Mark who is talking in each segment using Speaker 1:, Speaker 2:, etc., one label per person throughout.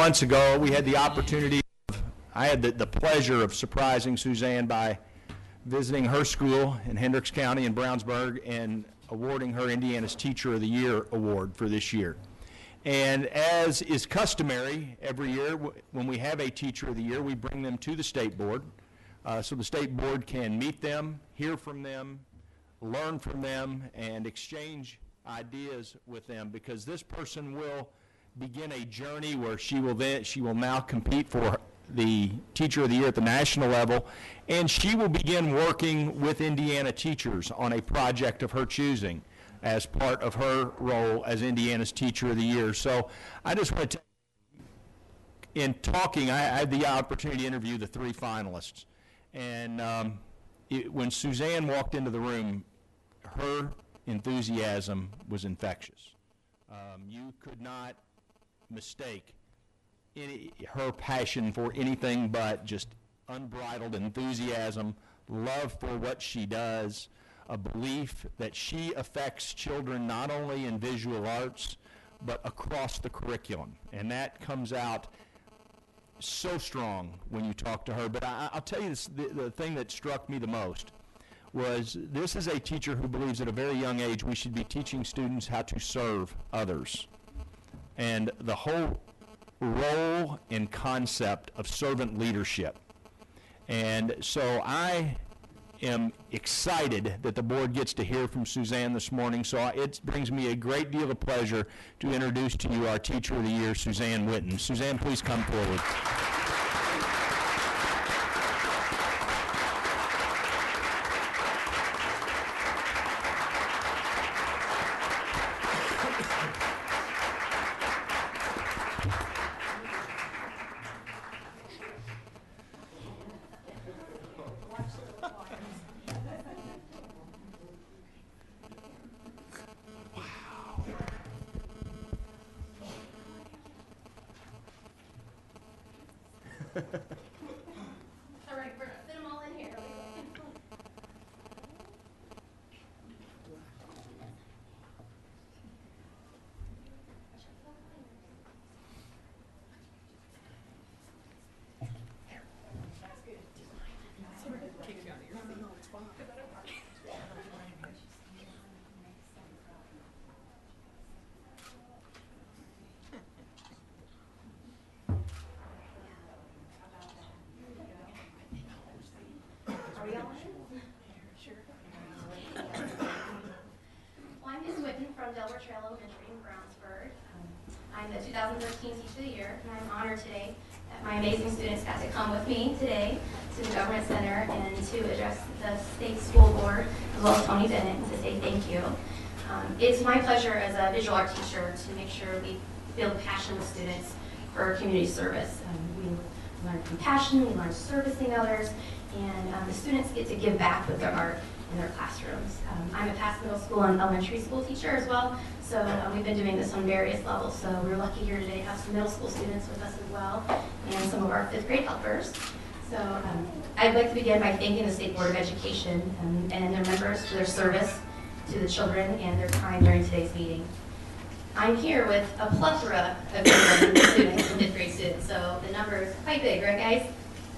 Speaker 1: months ago, we had the opportunity, I had the pleasure of surprising Suzanne by visiting her school in Hendricks County in Brownsburg and awarding her Indiana's Teacher of the Year award for this year. And as is customary every year, when we have a Teacher of the Year, we bring them to the state board so the state board can meet them, hear from them, learn from them, and exchange ideas with them, because this person will begin a journey where she will now compete for the Teacher of the Year at the national level, and she will begin working with Indiana teachers on a project of her choosing as part of her role as Indiana's Teacher of the Year. So I just want to in talking, I had the opportunity to interview the 3 finalists, and when Suzanne walked into the room, her enthusiasm was infectious. You could not mistake her passion for anything but just unbridled enthusiasm, love for what she does, a belief that she affects children not only in visual arts, but across the curriculum. And that comes out so strong when you talk to her. But I'll tell you this, the thing that struck me the most was this is a teacher who believes at a very young age we should be teaching students how to serve others. And the whole role and concept of servant leadership. And so I am excited that the board gets to hear from Suzanne this morning. So it brings me a great deal of pleasure to introduce to you our Teacher of the Year, Suzanne Witten. Suzanne, please come forward.
Speaker 2: All right, we're going to fit them all in here. That's good. So we're going to kick you out of your seat. No, it's fine. Delaware Trail Elementary in Brownsburg. I'm the 2013 Teacher of the Year, and I'm honored today that my amazing students got to come with me today to the Government Center and to address the State School Board, as well as Tony Bennett, and to say thank you. It's my pleasure as a visual art teacher to make sure we build passion with students for community service. We learn compassion, we learn servicing others, and the students get to give back with their art in their classrooms. I'm a past middle school and elementary school teacher as well, so we've been doing this on various levels. So we're lucky here today to have some middle school students with us as well, and some of our 5th grade helpers. So I'd like to begin by thanking the State Board of Education and their members for their service to the children and their time during today's meeting. I'm here with a plethora of students and 5th grade students, so the number is quite big, right guys?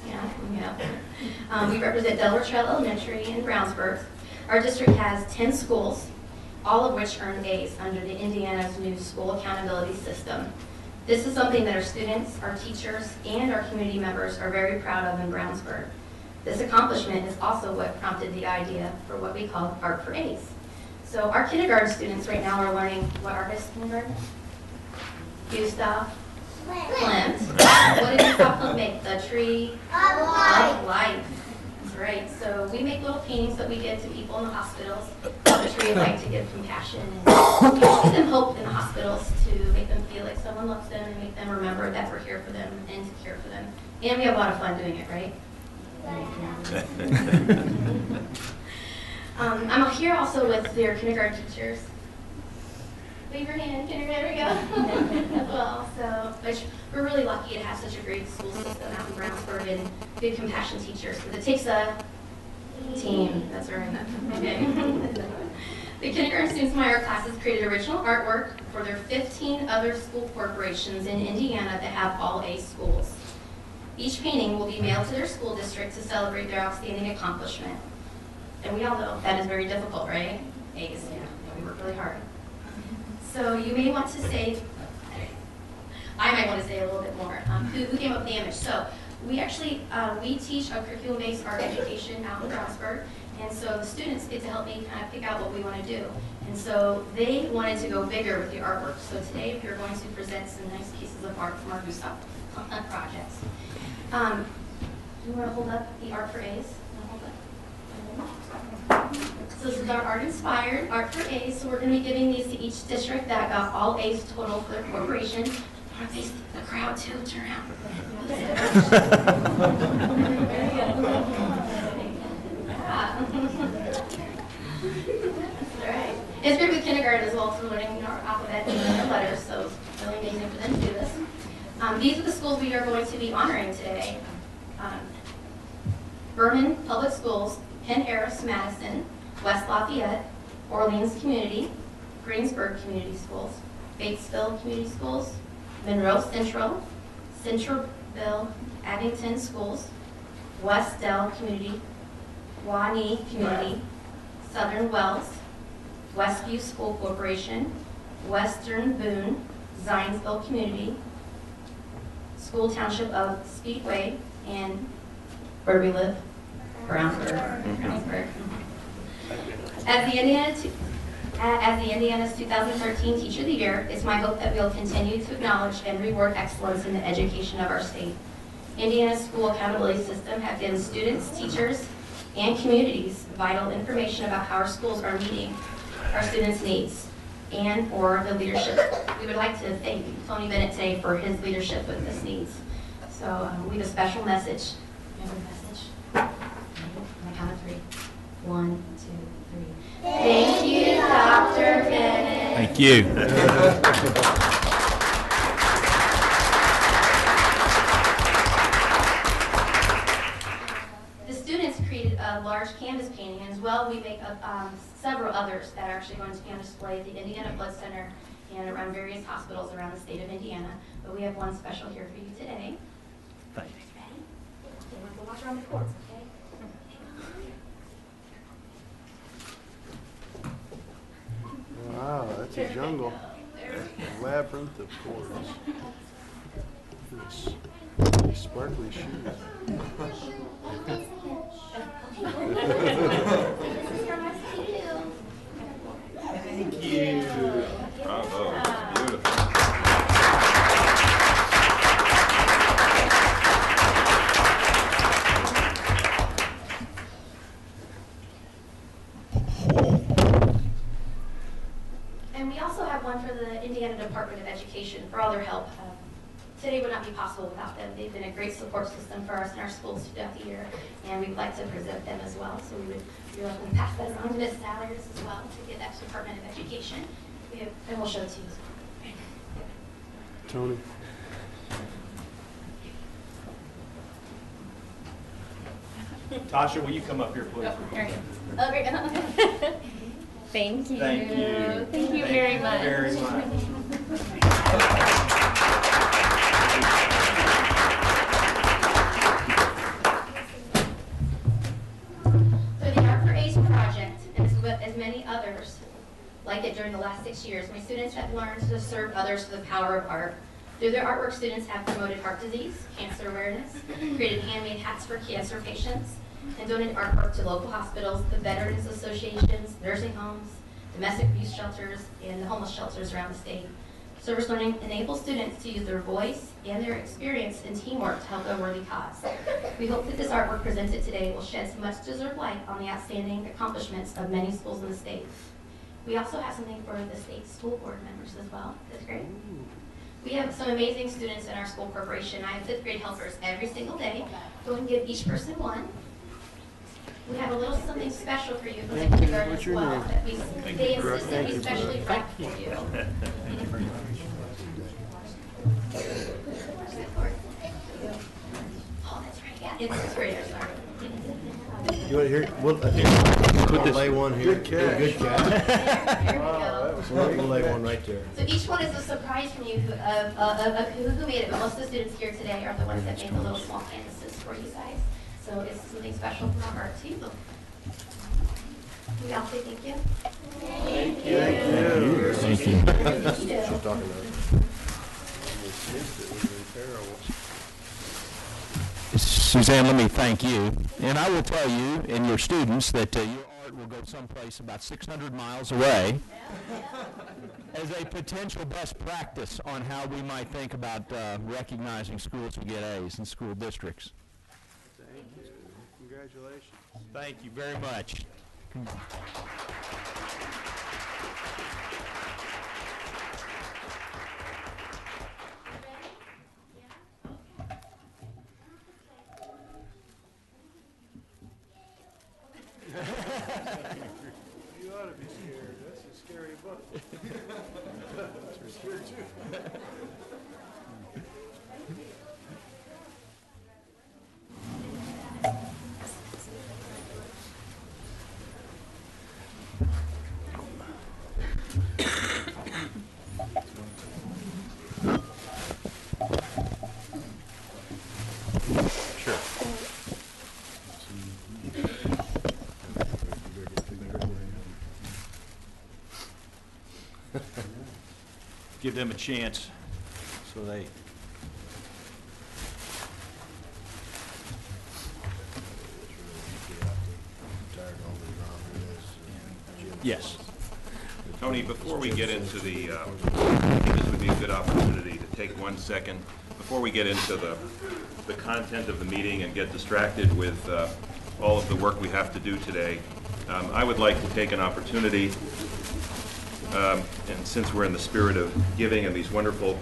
Speaker 2: Yeah. We represent Delaware Trail Elementary in Brownsburg. Our district has 10 schools, all of which earn A's under the Indiana's new school accountability system. This is something that our students, our teachers, and our community members are very proud of in Brownsburg. This accomplishment is also what prompted the idea for what we call Art for A's. So our kindergarten students right now are learning what artist kindergarten? Gustav Klimt. What did Gustav Klimt make? The Tree of Life. That's right. So we make little paintings that we give to people in the hospitals of the Tree of Life to give compassion and give them hope in the hospitals, to make them feel like someone loves them and make them remember that we're here for them and to care for them. And we have a lot of fun doing it, right? I'm here also with their kindergarten teachers. Wave your hand, kindergarten, there we go, as well. So, which we're really lucky to have such a great school system out in Brownsburg and good compassion teachers, because it takes a team. That's right. Okay. The kindergarten students in my art classes created original artwork for their 15 other school corporations in Indiana that have all A schools. Each painting will be mailed to their school district to celebrate their outstanding accomplishment. And we all know that is very difficult, right? A's, yeah, we work really hard. So you may want to say, I might want to say a little bit more. Who came up with the image? So we actually, we teach a curriculum-based art education out in Brownsburg. And so the students get to help me kind of pick out what we want to do. And so they wanted to go bigger with the artwork. So today we're going to present some nice pieces of art from our Gustav projects. You want to hold up the art for A's? So this is our art-inspired art for A's. So we're going to be giving these to each district that got all A's total for their corporation. I want to face the crowd too. Turn around. All right. It's great with kindergarten as well, so we're learning our alphabet and our letters. So it's really amazing for them to do this. These are the schools we are going to be honoring today. Berman Public Schools, Penn Harris Madison, West Lafayette, Orleans Community, Greensburg Community Schools, Batesville Community Schools, Monroe Central, Centralville Abington Schools, West Dell Community, Waunee Community, Southern Wells, Westview School Corporation, Western Boone, Zionsville Community, School Township of Speedway, and where we live, Brownsburg. As the Indiana's 2013 Teacher of the Year, it's my hope that we'll continue to acknowledge and reward excellence in the education of our state. Indiana's school accountability system has given students, teachers, and communities vital information about how our schools are meeting our students' needs and or the leadership. We would like to thank Tony Bennett today for his leadership with this needs. So we have a special message. Remember the message? On the count of 3. 1, 2, 3. Thank you, Dr. Bennett.
Speaker 1: Thank you.
Speaker 2: The students created a large canvas painting, and as well we make several others that are actually going to be on display at the Indiana Blood Center and around various hospitals around the state of Indiana. But we have one special here for you today.
Speaker 1: Thank you.
Speaker 2: Ready? Okay, we're going to walk around the courts, okay?
Speaker 3: Wow, that's a jungle. A labyrinth of chords. Nice sparkly shoes.
Speaker 1: Thank you.
Speaker 4: Bravo, beautiful.
Speaker 2: And we also have one for the Indiana Department of Education for all their help. Today would not be possible without them. They've been a great support system for us and our schools throughout the year, and we'd like to present them as well. So we would be welcome to pass that around to Ms. Sallers as well to give that to Department of Education. And we'll show it to you as well.
Speaker 3: Tony.
Speaker 1: Tasha, will you come up here, please?
Speaker 5: Oh, there you
Speaker 2: Oh, great.
Speaker 5: go. Thank you.
Speaker 1: Thank you.
Speaker 5: Thank you very much.
Speaker 1: Very much.
Speaker 2: For the Art for A's project, and as many others like it during the last 6 years, my students have learned to serve others through the power of art. Through their artwork, students have promoted heart disease, cancer awareness, created handmade hats for cancer patients, and donated artwork to local hospitals, the veterans associations, nursing homes, domestic abuse shelters, and the homeless shelters around the state. Service learning enables students to use their voice and their experience and teamwork to help a worthy cause. We hope that this artwork presented today will shed some much-deserved light on the outstanding accomplishments of many schools in the state. We also have something for the state school board members as well. That's great. We have some amazing students in our school corporation. I have 5th grade helpers every single day. Go and give each person one. We have a little something special for you from the kindergarten
Speaker 3: What's
Speaker 2: as
Speaker 3: your
Speaker 2: well.
Speaker 3: name?
Speaker 2: That they insist that we specially write for you. Oh, that's right. Yeah, it's 6th graders, sorry.
Speaker 3: You want to hear? Well, here, put this. Lay one here. Good catch. Good catch.
Speaker 2: There we go.
Speaker 3: We'll lay one right there.
Speaker 2: So each one is a surprise from you who made it, but most of the students here today are the ones that made the little small canvases for you guys. So it's something special from our heart to you. We all say thank you.
Speaker 3: Thank you.
Speaker 1: Thank you.
Speaker 3: She's talking about it.
Speaker 1: Suzanne, let me thank you. And I will tell you and your students that your art will go someplace about 600 miles away as a potential best practice on how we might think about recognizing schools who get A's in school districts.
Speaker 3: Thank you. Congratulations.
Speaker 1: Thank you very much.
Speaker 3: You ought to be scared. That's a scary book. That's scared too.
Speaker 1: Sure. Give them a chance so they... Yes.
Speaker 4: Tony, before we get into the, I think this would be a good opportunity to take 1 second, before we get into the content of the meeting and get distracted with all of the work we have to do today, I would like to take an opportunity, and since we're in the spirit of giving and these wonderful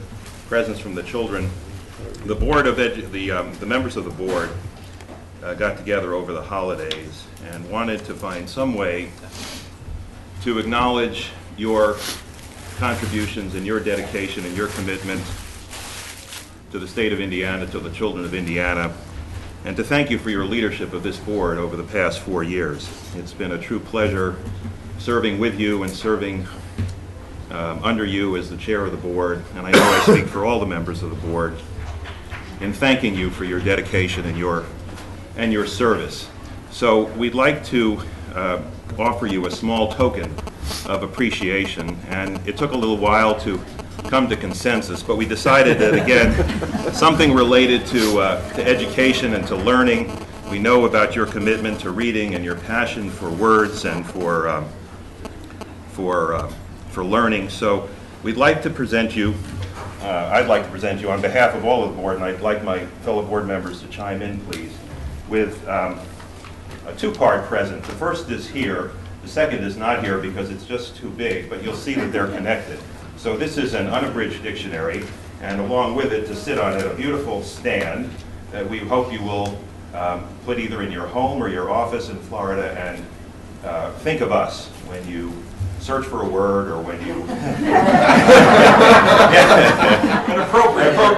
Speaker 4: presents from the children, the board of the members of the board got together over the holidays and wanted to find some way to acknowledge your contributions and your dedication and your commitment to the state of Indiana, to the children of Indiana, and to thank you for your leadership of this board over the past 4 years. It's been a true pleasure serving with you and serving under you as the chair of the board, and I know I speak for all the members of the board in thanking you for your dedication and your service. So we'd like to offer you a small token of appreciation, and it took a little while to come to consensus, but we decided that, again, something related to education and to learning. We know about your commitment to reading and your passion for words and for learning. So we'd like to present you, I'd like to present you on behalf of all of the board, and I'd like my fellow board members to chime in, please, with a two-part present. The first is here. The second is not here because it's just too big, but you'll see that they're connected. So this is an unabridged dictionary, and along with it, to sit on it, a beautiful stand that we hope you will put either in your home or your office in Florida, and think of us when you search for a word or when you... An appropriate word.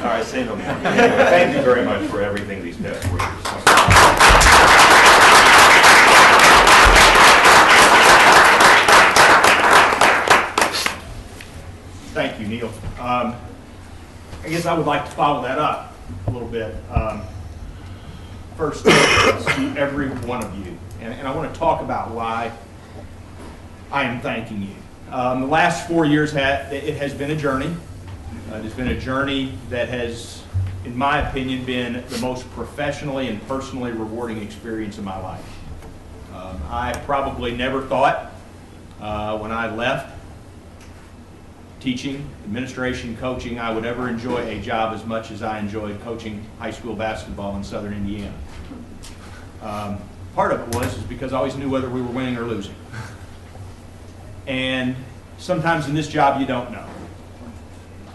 Speaker 4: All right, say no more. Anyway, thank you very much for everything these past 4 years.
Speaker 1: Thank you, Neil. I guess I would like to follow that up a little bit. First, to every one of you, and I want to talk about why I am thanking you. The last 4 years, it has been a journey. It has been a journey that has, in my opinion, been the most professionally and personally rewarding experience of my life. I probably never thought when I left teaching, administration, coaching, I would ever enjoy a job as much as I enjoyed coaching high school basketball in Southern Indiana. Part of it was because I always knew whether we were winning or losing. And sometimes in this job you don't know.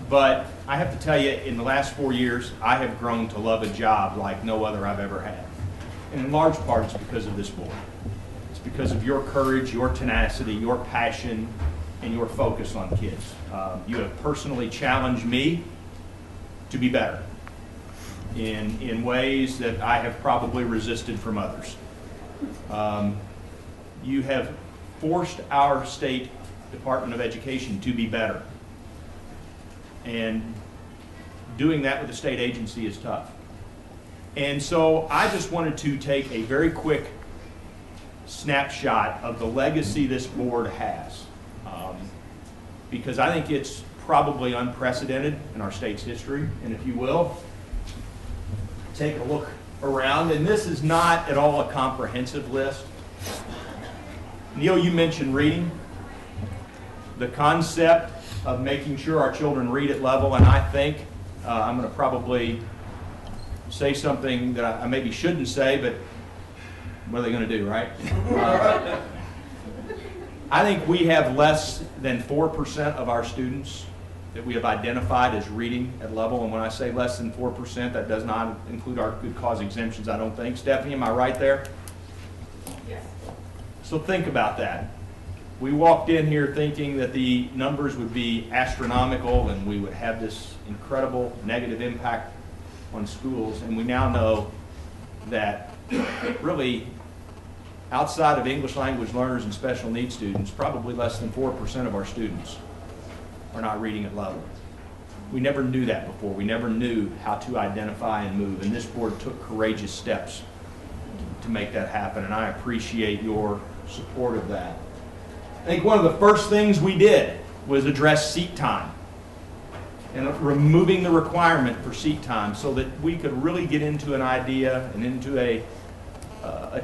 Speaker 1: But I have to tell you, in the last 4 years, I have grown to love a job like no other I've ever had. And in large part, it's because of this board. It's because of your courage, your tenacity, your passion, and your focus on kids. You have personally challenged me to be better. in ways that I have probably resisted from others. You have forced our state Department of Education to be better. And doing that with a state agency is tough. And so I just wanted to take a very quick snapshot of the legacy this board has. Because I think it's probably unprecedented in our state's history. And if you will, take a look around. And this is not at all a comprehensive list. Neil, you mentioned reading. The concept of making sure our children read at level, and I think I'm going to probably say something that I maybe shouldn't say, but what are they going to do, right? I think we have less than 4% of our students that we have identified as reading at level, and when I say less than 4%, that does not include our good cause exemptions, I don't think. Stephanie, am I right there?
Speaker 6: Yes.
Speaker 1: So think about that. We walked in here thinking that the numbers would be astronomical and we would have this incredible negative impact on schools, and we now know that really outside of English language learners and special needs students, probably less than 4% of our students are not reading at level. We never knew that before. We never knew how to identify and move, and this board took courageous steps to make that happen, and I appreciate your support of that. I think one of the first things we did was address seat time and removing the requirement for seat time so that we could really get into an idea and into a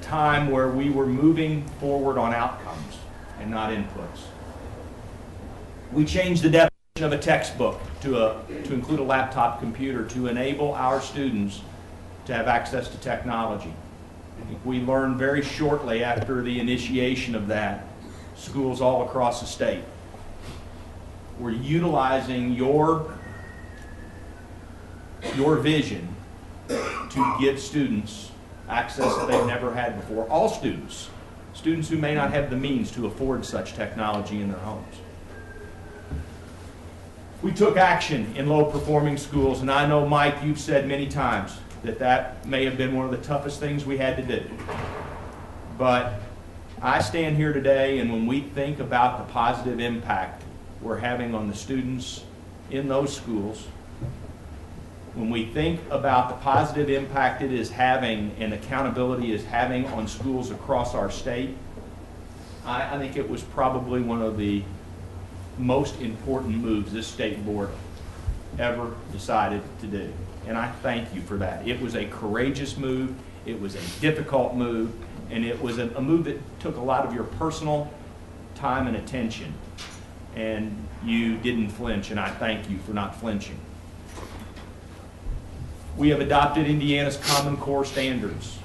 Speaker 1: time where we were moving forward on outcomes and not inputs. We changed the definition of a textbook to include a laptop computer to enable our students to have access to technology. I think we learned very shortly after the initiation of that, schools all across the state were utilizing your vision to give students access that they've never had before. All students, students who may not have the means to afford such technology in their homes. We took action in low-performing schools, and I know, Mike, you've said many times that that may have been one of the toughest things we had to do. But I stand here today, and when we think about the positive impact we're having on the students in those schools, when we think about the positive impact it is having and accountability is having on schools across our state, I think it was probably one of the most important moves this state board ever decided to do. And I thank you for that. It was a courageous move, it was a difficult move, and it was a move that took a lot of your personal time and attention. And you didn't flinch, and I thank you for not flinching. We have adopted Indiana's Common Core standards.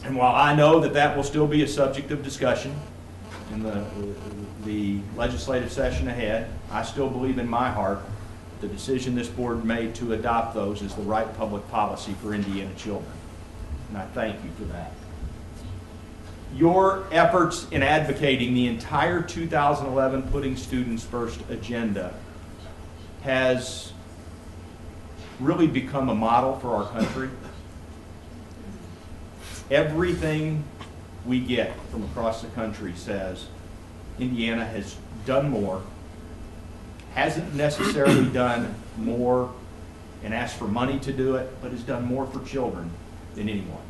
Speaker 1: And while I know that that will still be a subject of discussion in the legislative session ahead, I still believe in my heart the decision this board made to adopt those is the right public policy for Indiana children. And I thank you for that. Your efforts in advocating the entire 2011 Putting Students First agenda has really become a model for our country. Everything we get from across the country says Indiana has done more, hasn't necessarily done more and asked for money to do it, but has done more for children than anyone.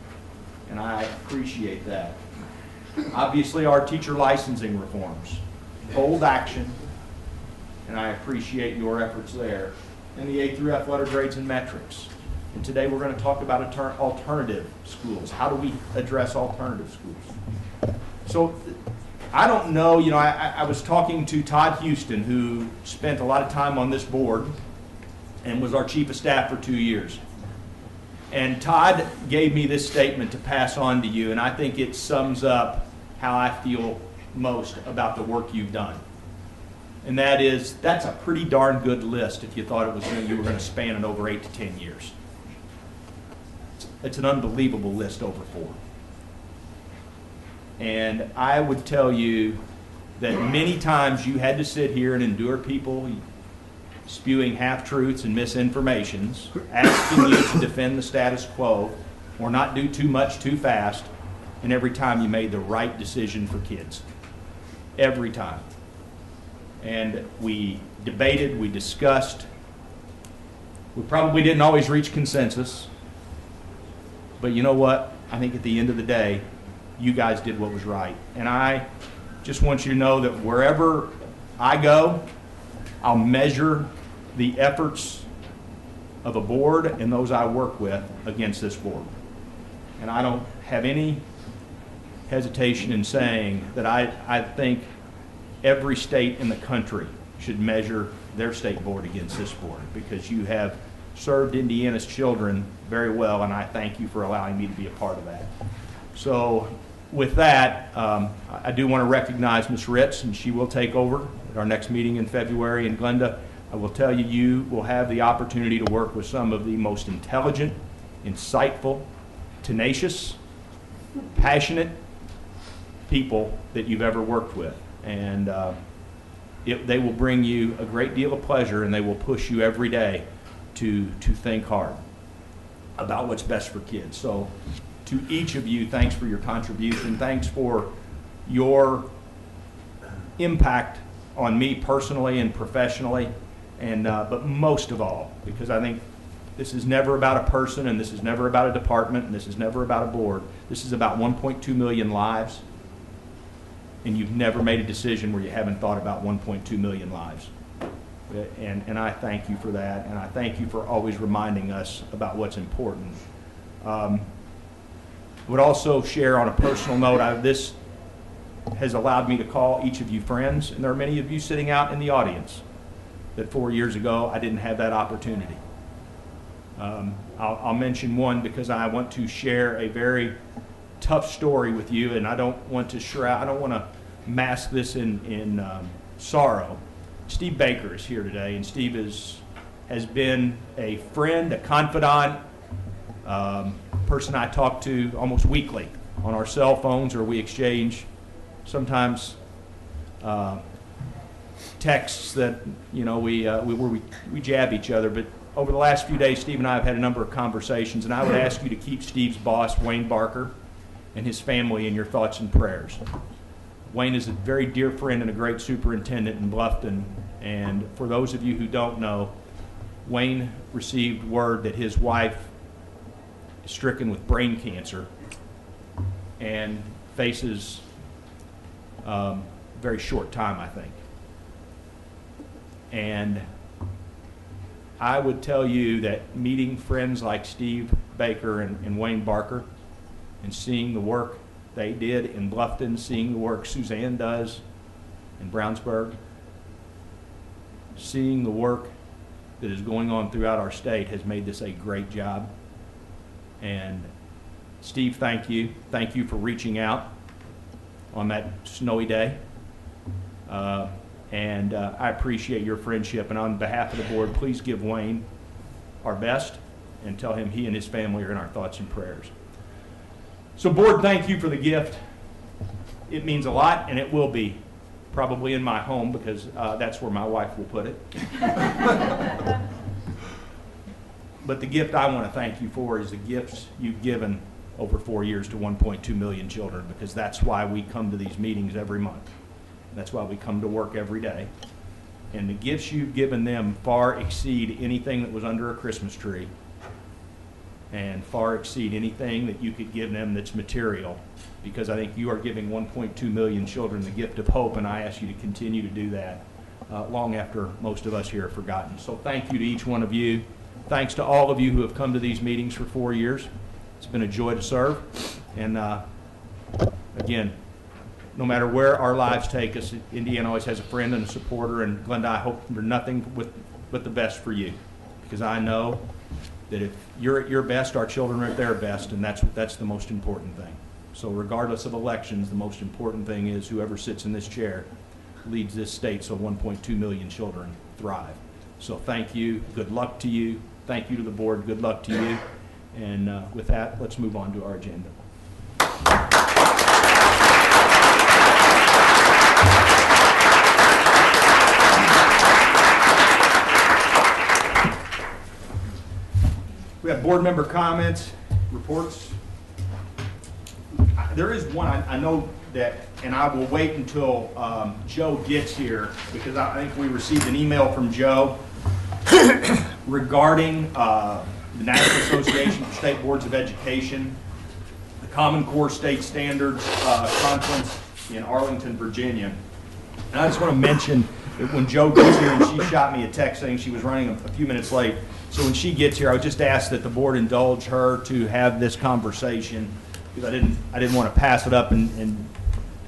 Speaker 1: And I appreciate that. Obviously, our teacher licensing reforms, bold action, and I appreciate your efforts there. And the A through F letter grades and metrics. And today we're going to talk about alternative schools. How do we address alternative schools? So I don't know, I was talking to Todd Houston, who spent a lot of time on this board and was our chief of staff for 2 years. And Todd gave me this statement to pass on to you, and I think it sums up how I feel most about the work you've done. And that is, that's a pretty darn good list if you thought it was you were going to span it over 8 to 10 years. It's an unbelievable list over 4. And I would tell you that many times you had to sit here and endure people spewing half-truths and misinformations, asking you to defend the status quo or not do too much too fast, and every time you made the right decision for kids. Every time. And we debated, we discussed. We probably didn't always reach consensus, but you know what? I think at the end of the day, you guys did what was right. And I just want you to know that wherever I go, I'll measure the efforts of a board and those I work with against this board. And I don't have any hesitation in saying that I think every state in the country should measure their state board against this board, because you have served Indiana's children very well, and I thank you for allowing me to be a part of that. So with that, I do want to recognize Ms. Ritz, and she will take over at our next meeting in February. And Glenda, I will tell you, you will have the opportunity to work with some of the most intelligent, insightful, tenacious, passionate people that you've ever worked with. And they will bring you a great deal of pleasure, and they will push you every day to think hard about what's best for kids. So to each of you, thanks for your contribution. Thanks for your impact on me personally and professionally. And but most of all, because I think this is never about a person, and this is never about a department, and this is never about a board. This is about 1.2 million lives. And you've never made a decision where you haven't thought about 1.2 million lives. And I thank you for that, and I thank you for always reminding us about what's important. Would also share on a personal note, this has allowed me to call each of you friends, and there are many of you sitting out in the audience that 4 years ago I didn't have that opportunity. I'll mention one because I want to share a very tough story with you, and I don't want to mask this in sorrow. Steve Baker is here today, and Steve has been a friend, a confidant, person I talk to almost weekly on our cell phones, or we exchange sometimes texts that we jab each other. But over the last few days, Steve and I have had a number of conversations, and I would ask you to keep Steve's boss, Wayne Barker, and his family in your thoughts and prayers. Wayne is a very dear friend and a great superintendent in Bluffton, and for those of you who don't know, Wayne received word that his wife is stricken with brain cancer and faces very short time, I think. And I would tell you that meeting friends like Steve Baker and Wayne Barker, and seeing the work they did in Bluffton, seeing the work Suzanne does in Brownsburg, seeing the work that is going on throughout our state has made this a great job. And Steve, thank you. Thank you for reaching out on that snowy day. And I appreciate your friendship. And on behalf of the board, please give Wayne our best and tell him he and his family are in our thoughts and prayers. So board, thank you for the gift. It means a lot, and it will be probably in my home, because that's where my wife will put it. But the gift I want to thank you for is the gifts you've given over 4 years to 1.2 million children, because that's why we come to these meetings every month. That's why we come to work every day. And the gifts you've given them far exceed anything that was under a Christmas tree, and far exceed anything that you could give them that's material, because I think you are giving 1.2 million children the gift of hope, and I ask you to continue to do that long after most of us here have forgotten. So thank you to each one of you. Thanks to all of you who have come to these meetings for 4 years. It's been a joy to serve. And again, no matter where our lives take us, Indiana always has a friend and a supporter, and Glenda, I hope for nothing but the best for you, because I know that if you're at your best, our children are at their best, and that's the most important thing. So regardless of elections, the most important thing is whoever sits in this chair leads this state so 1.2 million children thrive. So thank you. Good luck to you. Thank you to the board. Good luck to you. And with that, let's move on to our agenda. board member comments, reports. There is one, I know that, and I will wait until Joe gets here, because I think we received an email from Joe regarding the National Association for State Boards of Education, the Common Core State Standards Conference in Arlington, Virginia. And I just want to mention that when Joe gets here, and she shot me a text saying she was running a few minutes late, so when she gets here, I would just ask that the board indulge her to have this conversation, because I didn't want to pass it up and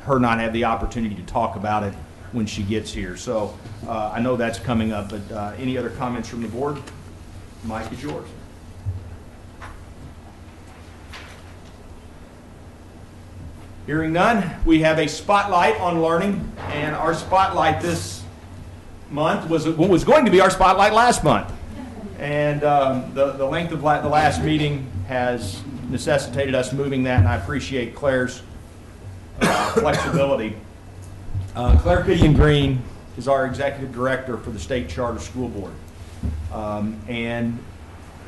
Speaker 1: her not have the opportunity to talk about it when she gets here. So I know that's coming up, but any other comments from the board? Mike is yours. Hearing none, we have a spotlight on learning, and our spotlight this month was going to be our spotlight last month. And the length of the last meeting has necessitated us moving that, and I appreciate Claire's flexibility. Claire Gideon Green is our executive director for the State Charter School Board. And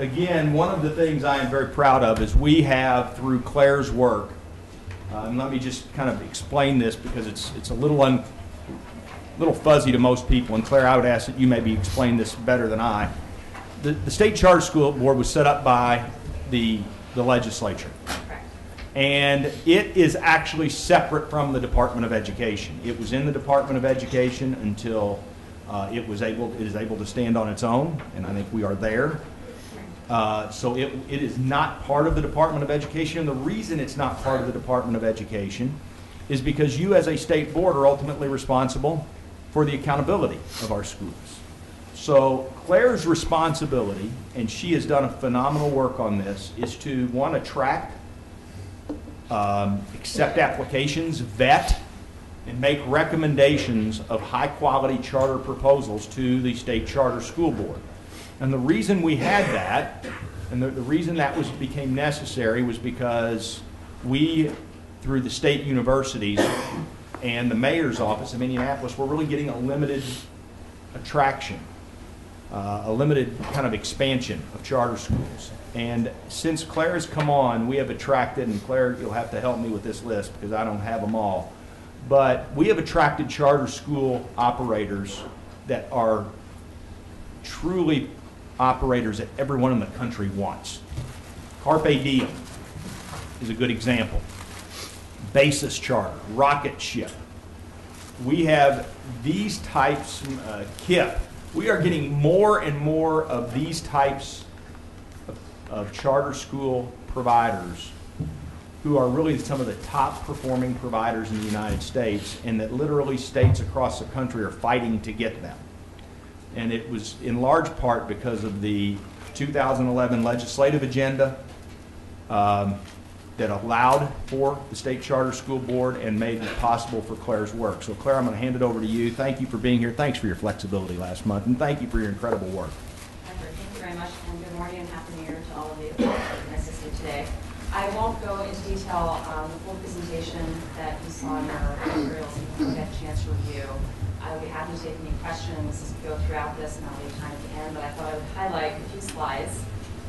Speaker 1: again, one of the things I am very proud of is we have, through Claire's work, and let me just kind of explain this because it's a little fuzzy to most people, and Claire, I would ask that you maybe explain this better than I. The State Charter School Board was set up by the legislature. And it is actually separate from the Department of Education. It was in the Department of Education until it is able to stand on its own, and I think we are there. So it is not part of the Department of Education, and the reason it's not part of the Department of Education is because you as a state board are ultimately responsible for the accountability of our schools. So Claire's responsibility, and she has done a phenomenal work on this, is to, one, attract, accept applications, vet, and make recommendations of high-quality charter proposals to the State Charter School Board. And the reason we had that, and the reason that became necessary, was because we, through the state universities and the mayor's office of Indianapolis, were really getting a limited attraction, a limited kind of expansion of charter schools. And since Claire has come on, we have attracted, and Claire, you'll have to help me with this list because I don't have them all, but we have attracted charter school operators that are truly operators that everyone in the country wants. Carpe Diem is a good example. Basis Charter, Rocket Ship. We have these types, KIPP. We are getting more and more of these types of charter school providers who are really some of the top performing providers in the United States, and that literally states across the country are fighting to get them. And it was in large part because of the 2011 legislative agenda that allowed for the State Charter School Board and made it possible for Claire's work. So Claire, I'm going to hand it over to you. Thank you for being here. Thanks for your flexibility last month, and thank you for your incredible work.
Speaker 6: Thank you very much, and good morning and Happy New Year to all of you who are assisting today. I won't go into detail on the full presentation that you saw in our materials and you will get a chance to review. I would be happy to take any questions as we go throughout this, and I'll leave time at the end, but I thought I would highlight a few slides.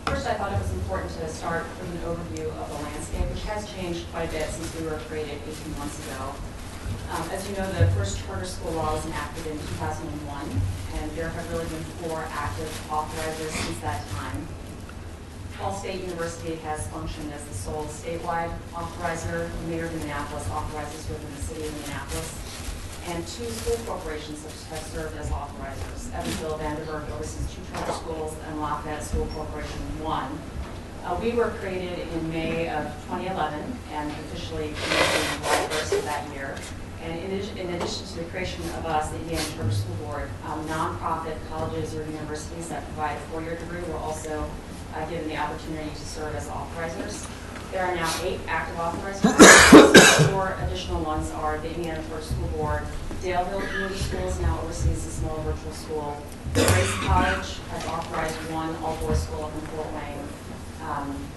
Speaker 6: First, I thought it was important to start with an overview of the landscape, which has changed quite a bit since we were created 18 months ago. As you know, the first charter school law was enacted in 2001, and there have really been 4 active authorizers since that time. Ball State University has functioned as the sole statewide authorizer. The Mayor of Indianapolis authorizes within the city of Indianapolis. And 2 school corporations have served as authorizers. Evansville Vanderburg oversees 2 charter schools, and Lafayette School Corporation 1. We were created in May of 2011 and officially committed in July 1st of that year. And in addition to the creation of us, the Indiana Charter School Board, nonprofit colleges or universities that provide a 4-year degree were also given the opportunity to serve as authorizers. There are now 8 active authorizers. 4 additional ones are the Indiana Charter School Board. Daleville Community Schools now oversees a small virtual school. Grace College has authorized 1 all-boys school up in Fort Wayne.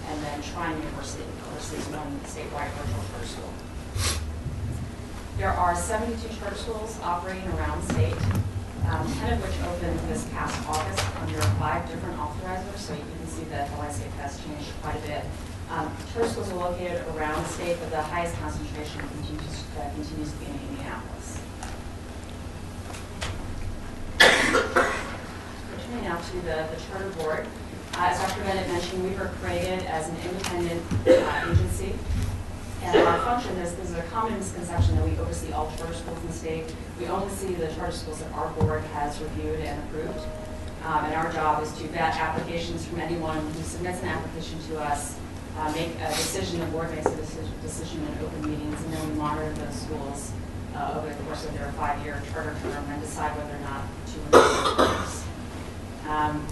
Speaker 6: And then Trine University oversees 1 statewide virtual charter school. There are 72 charter schools operating around the state. 10 of which opened this past August under 5 different authorizers, so you can see that the landscape has changed quite a bit. Charter schools are located around the state, but the highest concentration continues to be in Indianapolis. Returning now to the charter board. As Dr. Bennett mentioned, we were created as an independent agency. And our function is, this is a common misconception that we oversee all charter schools in the state. We only see the charter schools that our board has reviewed and approved. And our job is to vet applications from anyone who submits an application to us, make a decision, the board makes a decision in open meetings, and then we monitor those schools over the course of their 5-year charter term and decide whether or not to renew those.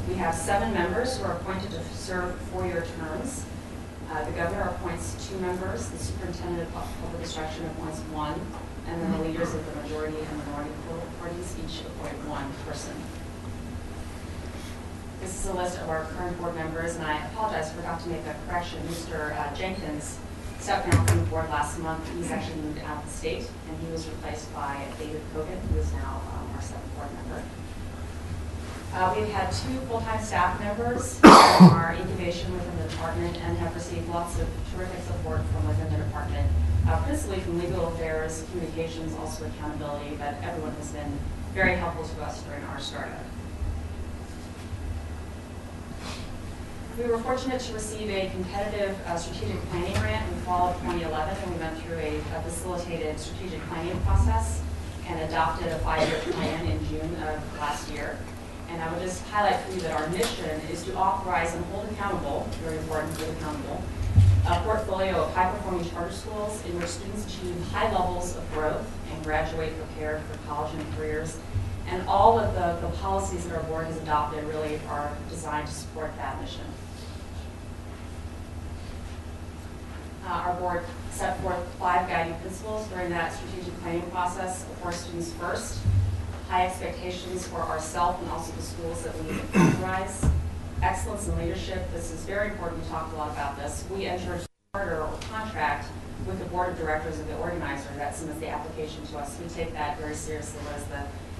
Speaker 6: We have 7 members who are appointed to serve 4-year terms. The governor appoints 2 members, the superintendent of public instruction appoints 1, and then the leaders of the majority and minority political parties each appoint 1 person. This is a list of our current board members, and I apologize, I forgot to make a correction. Mr. Jenkins stepped down from the board last month. He's actually moved out of the state, and he was replaced by David Kogan, who is now our 7th board member. We've had 2 full-time staff members in our incubation within the department and have received lots of terrific support from within the department, principally from legal affairs, communications, also accountability, but everyone has been very helpful to us during our startup. We were fortunate to receive a competitive strategic planning grant in the fall of 2011, and we went through a facilitated strategic planning process and adopted a 5-year plan in June of last year. And I would just highlight for you that our mission is to authorize and hold accountable, very important, hold accountable, a portfolio of high-performing charter schools in which students achieve high levels of growth and graduate prepared for college and careers. And all of the policies that our board has adopted really are designed to support that mission. Our board set forth 5 guiding principles during that strategic planning process. Of course, students first, high expectations for ourselves and also the schools that we authorize. Excellence in leadership, this is very important, we talked a lot about this. We enter a charter or contract with the board of directors of the organizer that submits the application to us. We take that very seriously as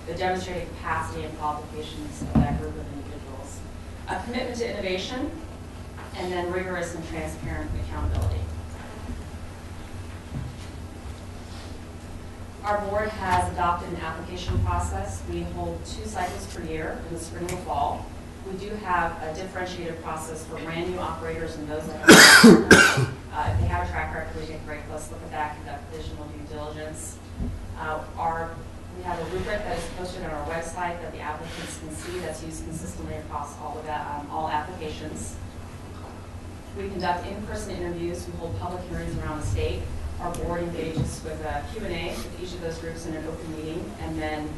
Speaker 6: the demonstrated capacity and qualifications of that group of individuals. A commitment to innovation, and then rigorous and transparent accountability. Our board has adopted an application process. We hold 2 cycles per year in the spring and fall. We do have a differentiated process for brand new operators and those that have if they have a track record, we take a very close look at that, conduct additional due diligence. We have a rubric that is posted on our website that the applicants can see that's used consistently across all applications. We conduct in-person interviews. We hold public hearings around the state. Our board engages with a Q&A with each of those groups in an open meeting, and then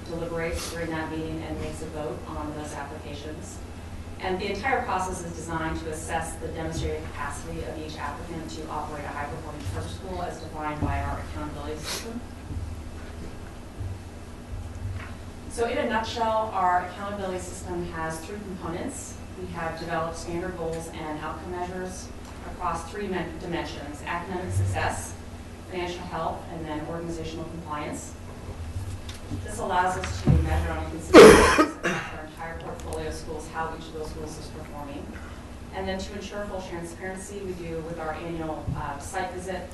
Speaker 6: deliberates during that meeting and makes a vote on those applications. And the entire process is designed to assess the demonstrated capacity of each applicant to operate a high-performing charter school as defined by our accountability system. So in a nutshell, our accountability system has 3 components. We have developed standard goals and outcome measures across 3 dimensions: academic success, financial health, and then organizational compliance. This allows us to measure on a consistent basis across our entire portfolio of schools how each of those schools is performing. And then to ensure full transparency, we do with our annual site visit,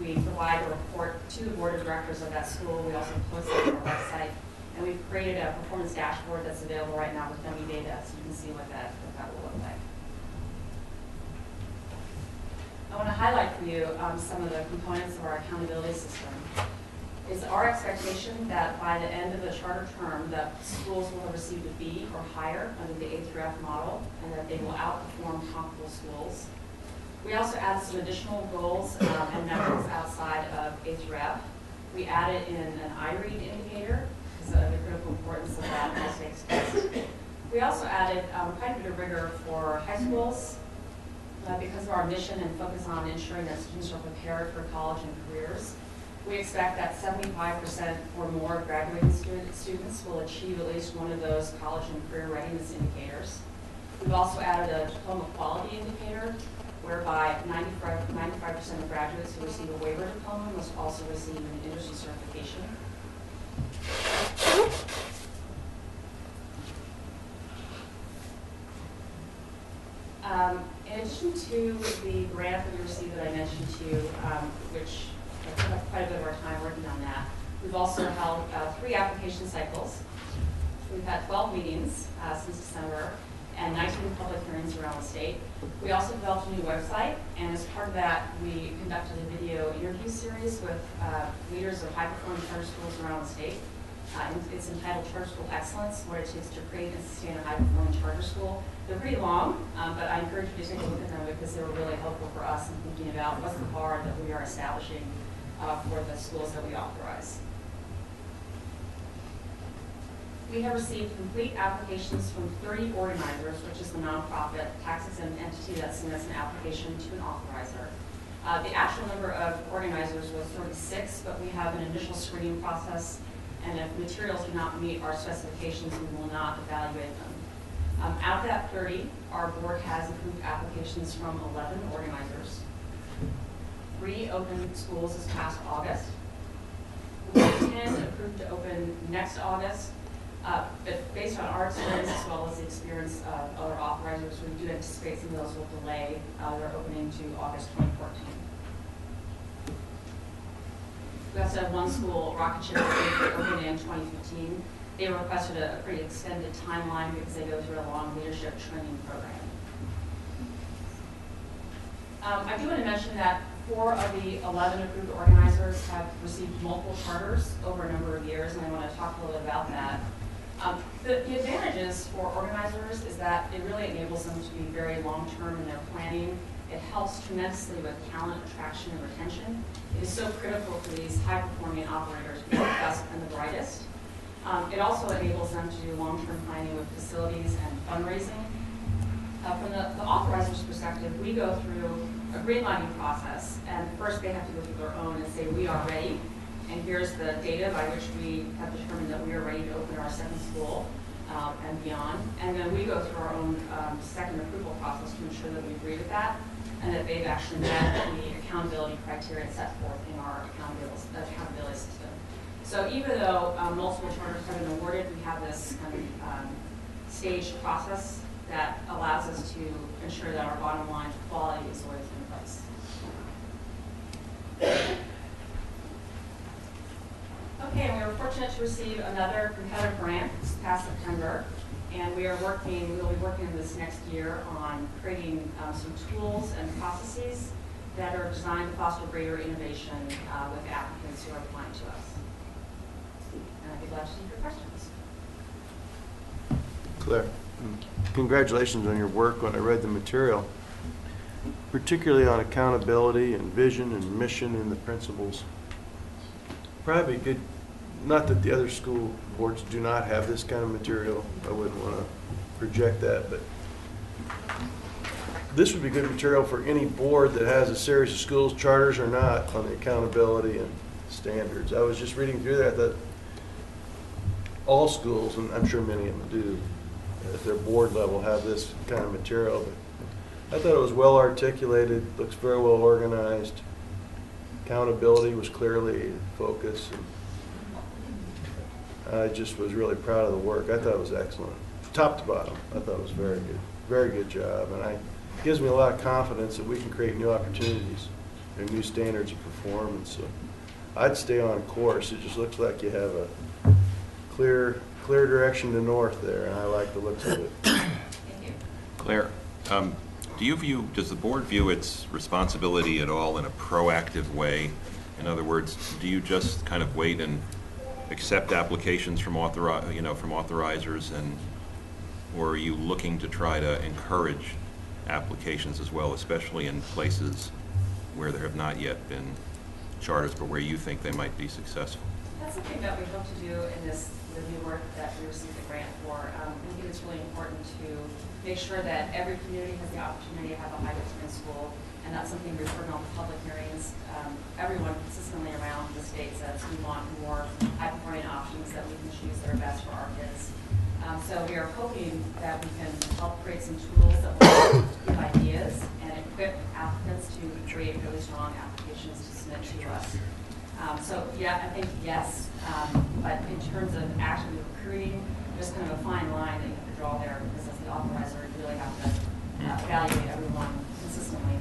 Speaker 6: we provide a report to the board of directors of that school. We also post it on our website. And we've created a performance dashboard that's available right now with dummy data, so you can see what that will look like. I want to highlight for you some of the components of our accountability system. It's our expectation that by the end of the charter term, that schools will have received a B or higher under the A through F model, and that they will outperform comparable schools. We also added some additional goals and metrics outside of A through F. We added in an iRead indicator, because of the critical importance of that stakes test. We also added quite a bit of rigor for high schools, because of our mission and focus on ensuring that students are prepared for college and careers. We expect that 75% or more of graduating students will achieve at least one of those college and career readiness indicators. We've also added a diploma quality indicator, whereby 95% of graduates who receive a waiver diploma must also receive an industry certification. to the grant that we received that I mentioned to you, which took up quite a bit of our time working on that. We've also held 3 application cycles. We've had 12 meetings since December and 19 public hearings around the state. We also developed a new website, and as part of that, we conducted a video interview series with leaders of high-performing charter schools around the state. It's entitled Charter School Excellence, what it takes to create and sustain a high-performing charter school. They're pretty long, but I encourage you to take a look at them because they were really helpful for us in thinking about what's the bar that we are establishing for the schools that we authorize. We have received complete applications from 30 organizers, which is the nonprofit tax-exempt entity that submits an application to an authorizer. The actual number of organizers was 36, but we have an initial screening process, and if materials do not meet our specifications, we will not evaluate them. Out of that 30, our board has approved applications from 11 organizers. 3 opened schools this past August. We have 10 approved to open next August. But based on our experience as well as the experience of other authorizers, we do anticipate some of those will delay their opening to August 2014. We also have one school, Rocket Ship, that opened in 2015. They requested a pretty extended timeline because they go through a long leadership training program. I do want to mention that 4 of the 11 approved organizers have received multiple charters over a number of years, and I want to talk a little bit about that. The advantages for organizers is that it really enables them to be very long-term in their planning. It helps tremendously with talent attraction and retention. It is so critical for these high-performing operators to be the best and the brightest. It also enables them to do long-term planning with facilities and fundraising. From the authoriser's perspective, we go through a greenlighting process, and first they have to go through their own and say, we are ready. And here's the data by which we have determined that we are ready to open our second school and beyond. And then we go through our own second approval process to ensure that we agree with that and that they've actually met the accountability criteria set forth in our accountability system. So even though multiple charters have been awarded, we have this kind of staged process that allows us to ensure that our bottom line quality is always in place. Okay, and we were fortunate to receive another competitive grant this past September, and we'll be working this next year on creating some tools and processes that are designed to foster greater innovation with applicants who are applying to us. And I'd be glad to take your questions.
Speaker 3: Claire, congratulations on your work when I read the material, particularly on accountability and vision and mission and the principles. Probably good, not that the other school boards do not have this kind of material. I wouldn't want to project that, but this would be good material for any board that has a series of schools, charters or not, on the accountability and standards. I was just reading through that, that all schools, and I'm sure many of them do, at their board level have this kind of material. But I thought it was well articulated, looks very well organized. Accountability was clearly focused. And I just was really proud of the work. I thought it was excellent. Top to bottom, I thought it was very good job. And it gives me a lot of confidence that we can create new opportunities and new standards of performance. So I'd stay on course. It just looks like you have a clear direction to north there, and I like the looks of it.
Speaker 6: Thank you.
Speaker 4: Claire, does the board view its responsibility at all in a proactive way? In other words, do you just kind of wait and accept applications from authorizers, or are you looking to try to encourage applications as well, especially in places where there have not yet been charters, but where you think they might be successful?
Speaker 6: That's something that we hope to do in the new work that we received the grant for. We think it's really important to make sure that every community has the opportunity to have a high-performance school, and that's something we've heard on the public hearings. Everyone consistently around the state says we want more high-performing options that we can choose that are best for our kids. So we are hoping that we can help create some tools that will give ideas and equip applicants to create really strong applications to submit to us. So yeah, I think yes, but in terms of actually recruiting, there's kind of a fine line that you have to draw there, because as the authorizer, you really have to evaluate everyone consistently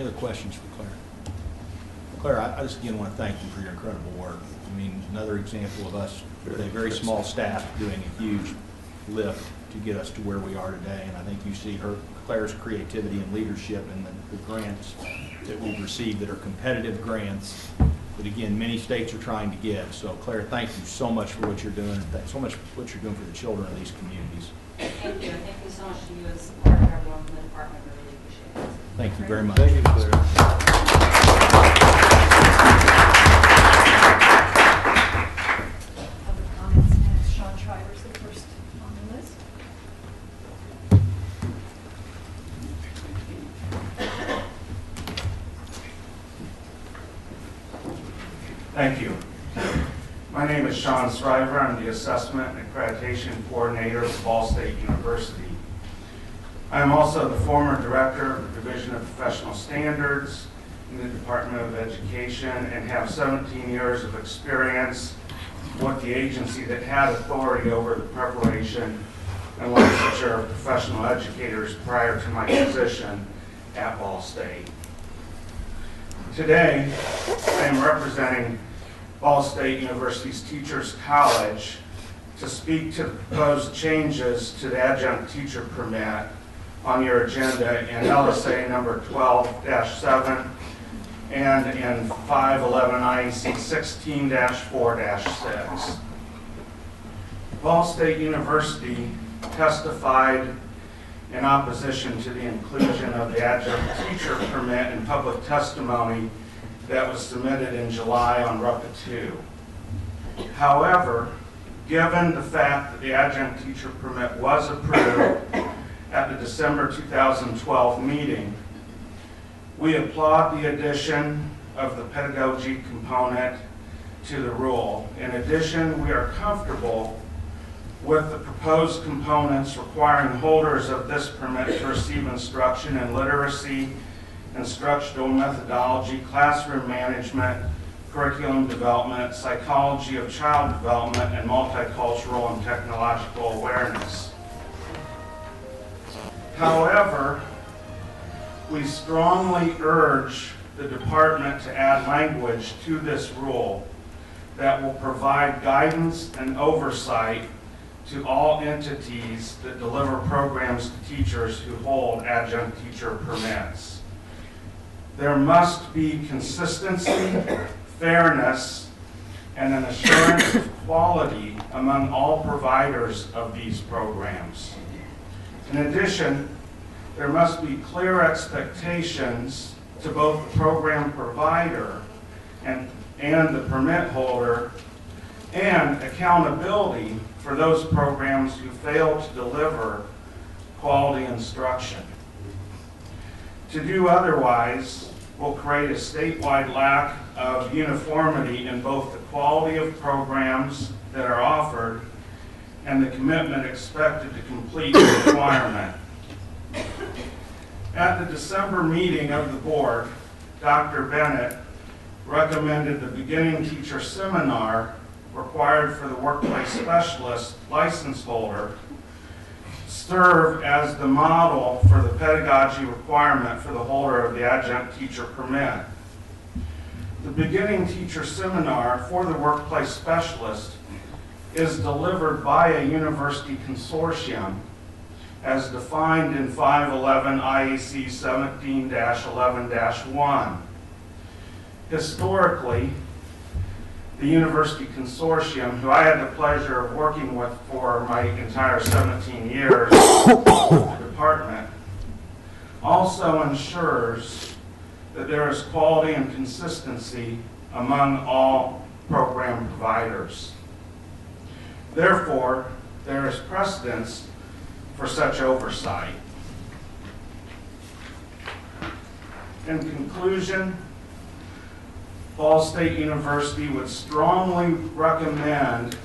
Speaker 1: Any other questions for Claire? Claire, I just again want to thank you for your incredible work. I mean, another example of us with a very small staff doing a huge lift to get us to where we are today. And I think you see Claire's creativity and leadership and the grants that we've received that are competitive grants that, again, many states are trying to get. So, Claire, thank you so much for what you're doing, and so much for what you're doing for the children of these communities.
Speaker 6: Thank you, and thank you so much to you and support of everyone from the department. We really appreciate it.
Speaker 1: Thank you very much.
Speaker 3: Thank you, Claire.
Speaker 7: Other comments next. Sean Shriver's the first on the list.
Speaker 8: Thank you. My name is Sean Shriver. I'm the Assessment and Accreditation Coordinator for Ball State University. I am also the former Director of the Division of Professional Standards in the Department of Education and have 17 years of experience with the agency that had authority over the preparation and licensure of professional educators prior to my position at Ball State. Today, I am representing Ball State University's Teachers College to speak to the proposed changes to the adjunct teacher permit on your agenda in LSA number 12-7 and in 511 IEC 16-4-6. Ball State University testified in opposition to the inclusion of the adjunct teacher permit in public testimony that was submitted in July on RUPA 2. However, given the fact that the adjunct teacher permit was approved at the December 2012 meeting, we applaud the addition of the pedagogy component to the rule. In addition, we are comfortable with the proposed components requiring holders of this permit to receive instruction in literacy, instructional methodology, classroom management, curriculum development, psychology of child development, and multicultural and technological awareness. However, we strongly urge the department to add language to this rule that will provide guidance and oversight to all entities that deliver programs to teachers who hold adjunct teacher permits. There must be consistency, fairness, and an assurance of quality among all providers of these programs. In addition, there must be clear expectations to both the program provider and the permit holder, and accountability for those programs who fail to deliver quality instruction. To do otherwise will create a statewide lack of uniformity in both the quality of programs that are offered and the commitment expected to complete the requirement. At the December meeting of the board, Dr. Bennett recommended the beginning teacher seminar required for the workplace specialist license holder serve as the model for the pedagogy requirement for the holder of the adjunct teacher permit. The beginning teacher seminar for the workplace specialist is delivered by a university consortium as defined in 511 IEC 17-11-1. Historically, the University Consortium, who I had the pleasure of working with for my entire 17 years in the department, also ensures that there is quality and consistency among all program providers. Therefore, there is precedence for such oversight. In conclusion, Ball State University would strongly recommend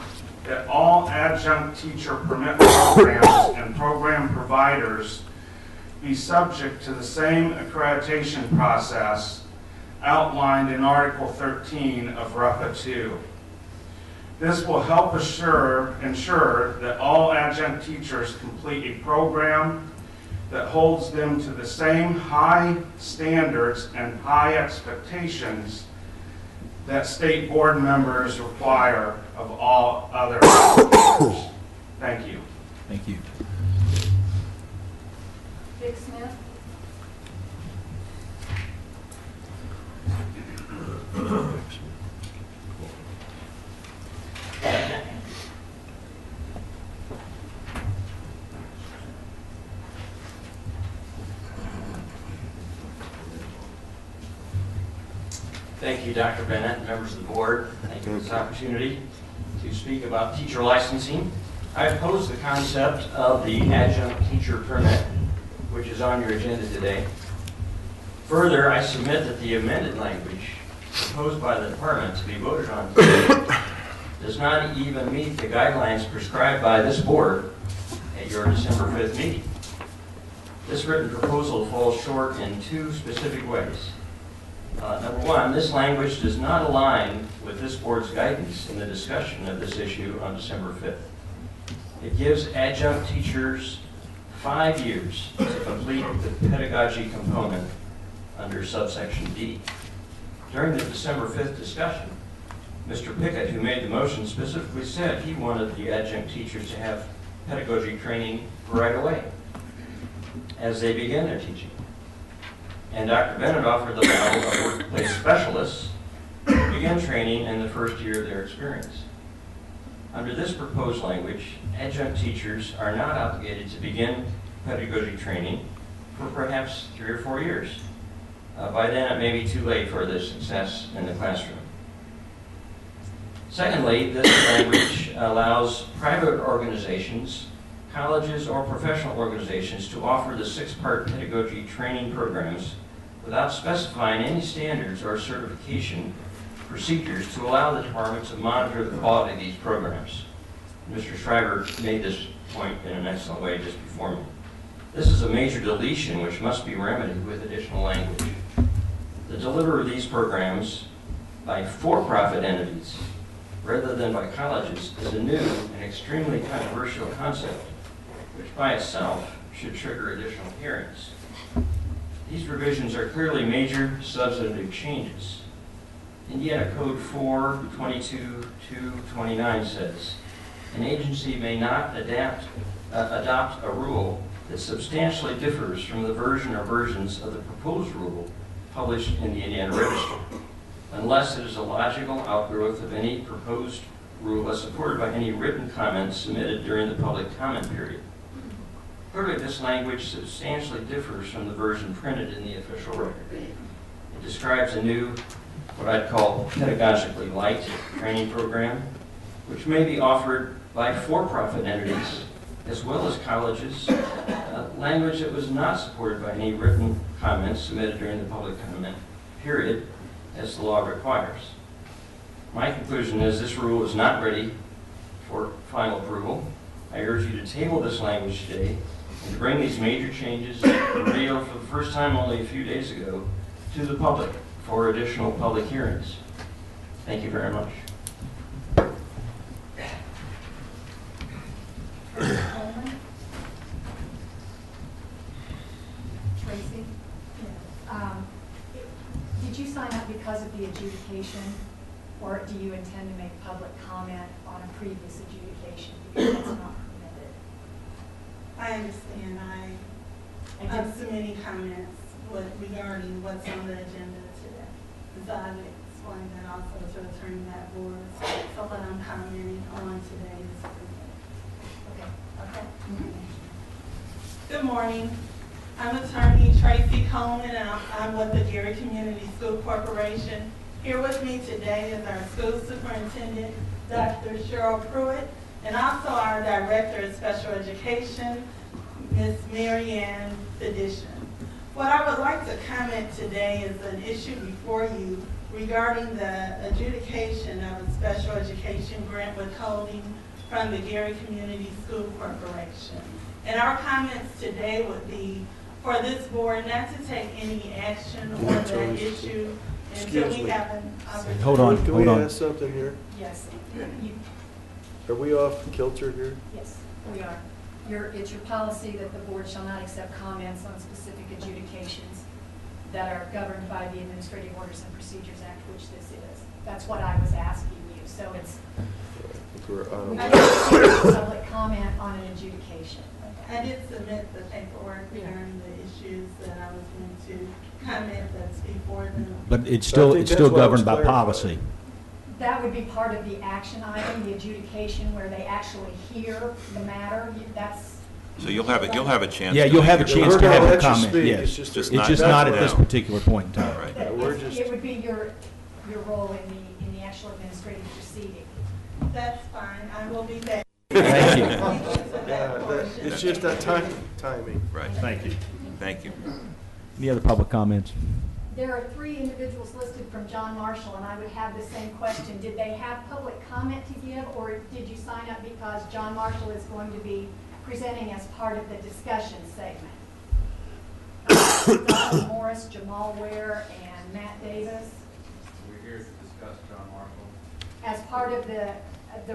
Speaker 8: that all adjunct teacher permit programs and program providers be subject to the same accreditation process outlined in Article 13 of RUPA 2. This will help ensure that all adjunct teachers complete a program that holds them to the same high standards and high expectations that state board members require of all other members. Thank you.
Speaker 1: Thank you.
Speaker 7: Vic Smith.
Speaker 9: Thank you, Dr. Bennett, and members of the board. Thank you for this opportunity to speak about teacher licensing. I oppose the concept of the adjunct teacher permit, which is on your agenda today. Further, I submit that the amended language proposed by the department to be voted on today does not even meet the guidelines prescribed by this board at your December 5th meeting. This written proposal falls short in two specific ways. Number one, this language does not align with this board's guidance in the discussion of this issue on December 5th. It gives adjunct teachers 5 years to complete the pedagogy component under subsection D. During the December 5th discussion, Mr. Pickett, who made the motion, specifically said he wanted the adjunct teachers to have pedagogy training right away as they begin their teaching. And Dr. Bennett offered the model of workplace specialists to begin training in the first year of their experience. Under this proposed language, adjunct teachers are not obligated to begin pedagogy training for perhaps 3 or 4 years. By then, it may be too late for their success in the classroom. Secondly, this language allows private organizations, colleges, or professional organizations to offer the 6-part pedagogy training programs without specifying any standards or certification procedures to allow the department to monitor the quality of these programs. Mr. Schreiber made this point in an excellent way just before me. This is a major deletion which must be remedied with additional language. The delivery of these programs by for-profit entities rather than by colleges is a new and extremely controversial concept, which by itself should trigger additional hearings. These revisions are clearly major substantive changes. Indiana Code 422-229 says, an agency may not adopt a rule that substantially differs from the version or versions of the proposed rule published in the Indiana Register, unless it is a logical outgrowth of any proposed rule as supported by any written comments submitted during the public comment period. Clearly, this language substantially differs from the version printed in the official record. It describes a new, what I'd call pedagogically light training program, which may be offered by for-profit entities as well as colleges, language that was not supported by any written comments submitted during the public comment period, as the law requires. My conclusion is this rule is not ready for final approval. I urge you to table this language today and to bring these major changes revealed for the first time only a few days ago to the public for additional public hearings. Thank you very much.
Speaker 7: Tracy? Did you sign up because of the adjudication, or do you intend to make public comment on a previous adjudication because that's not permitted?
Speaker 10: I understand. I'm submitting comments regarding what's on the agenda today. And so I would explain that also to Attorney Matt Boris, so what I'm commenting on today is permitted.
Speaker 7: Okay.
Speaker 10: Good morning. I'm Attorney Tracy Coleman, and I'm with the Gary Community School Corporation. Here with me today is our school superintendent, Dr. Cheryl Pruitt, and also our Director of Special Education, Ms. Mary Ann Fedition. What I would like to comment today is an issue before you regarding the adjudication of a special education grant withholding from the Gary Community School Corporation. And our comments today would be for this board not to take any action on that issue until we have an opportunity.
Speaker 1: Hold on.
Speaker 3: Can we ask something here?
Speaker 7: Yes.
Speaker 3: Are we off kilter here?
Speaker 7: Yes, we are. it's your policy that the board shall not accept comments on specific adjudications that are governed by the Administrative Orders and Procedures Act, which this is. That's what I was asking you. So it's, we can't take public comment on an adjudication.
Speaker 10: I did submit the paperwork regarding the issues that I was going to comment that's before them.
Speaker 1: But it's
Speaker 3: So I
Speaker 1: still,
Speaker 3: think
Speaker 1: it's
Speaker 3: that's
Speaker 1: still
Speaker 3: what was
Speaker 1: governed by
Speaker 3: clarified.
Speaker 1: policy.
Speaker 7: That would be part of the action item, the adjudication, where they actually hear the matter. That's,
Speaker 4: So you'll have a chance.
Speaker 1: Yeah,
Speaker 4: to
Speaker 1: you'll have a
Speaker 4: make
Speaker 1: chance
Speaker 3: We're
Speaker 1: to
Speaker 3: gonna
Speaker 1: have a
Speaker 3: let you
Speaker 1: comment,
Speaker 3: speak.
Speaker 1: yes.
Speaker 3: It's
Speaker 1: It's
Speaker 3: just
Speaker 1: just
Speaker 4: not
Speaker 1: not at this
Speaker 4: now.
Speaker 1: particular point in time.
Speaker 4: Right.
Speaker 7: that
Speaker 3: we're
Speaker 7: it
Speaker 3: just-
Speaker 7: it would be your role in the actual administrative proceeding.
Speaker 10: That's fine, I will be back.
Speaker 1: Thank you.
Speaker 3: It's just that timing.
Speaker 4: Right.
Speaker 1: Thank you.
Speaker 4: Thank you.
Speaker 1: Any other public comments?
Speaker 7: There are 3 individuals listed from John Marshall, and I would have the same question. Did they have public comment to give, or did you sign up because John Marshall is going to be presenting as part of the discussion segment? Donald Morris, Jamal Ware, and Matt Davis,
Speaker 11: We're here to discuss John Marshall.
Speaker 7: as part of the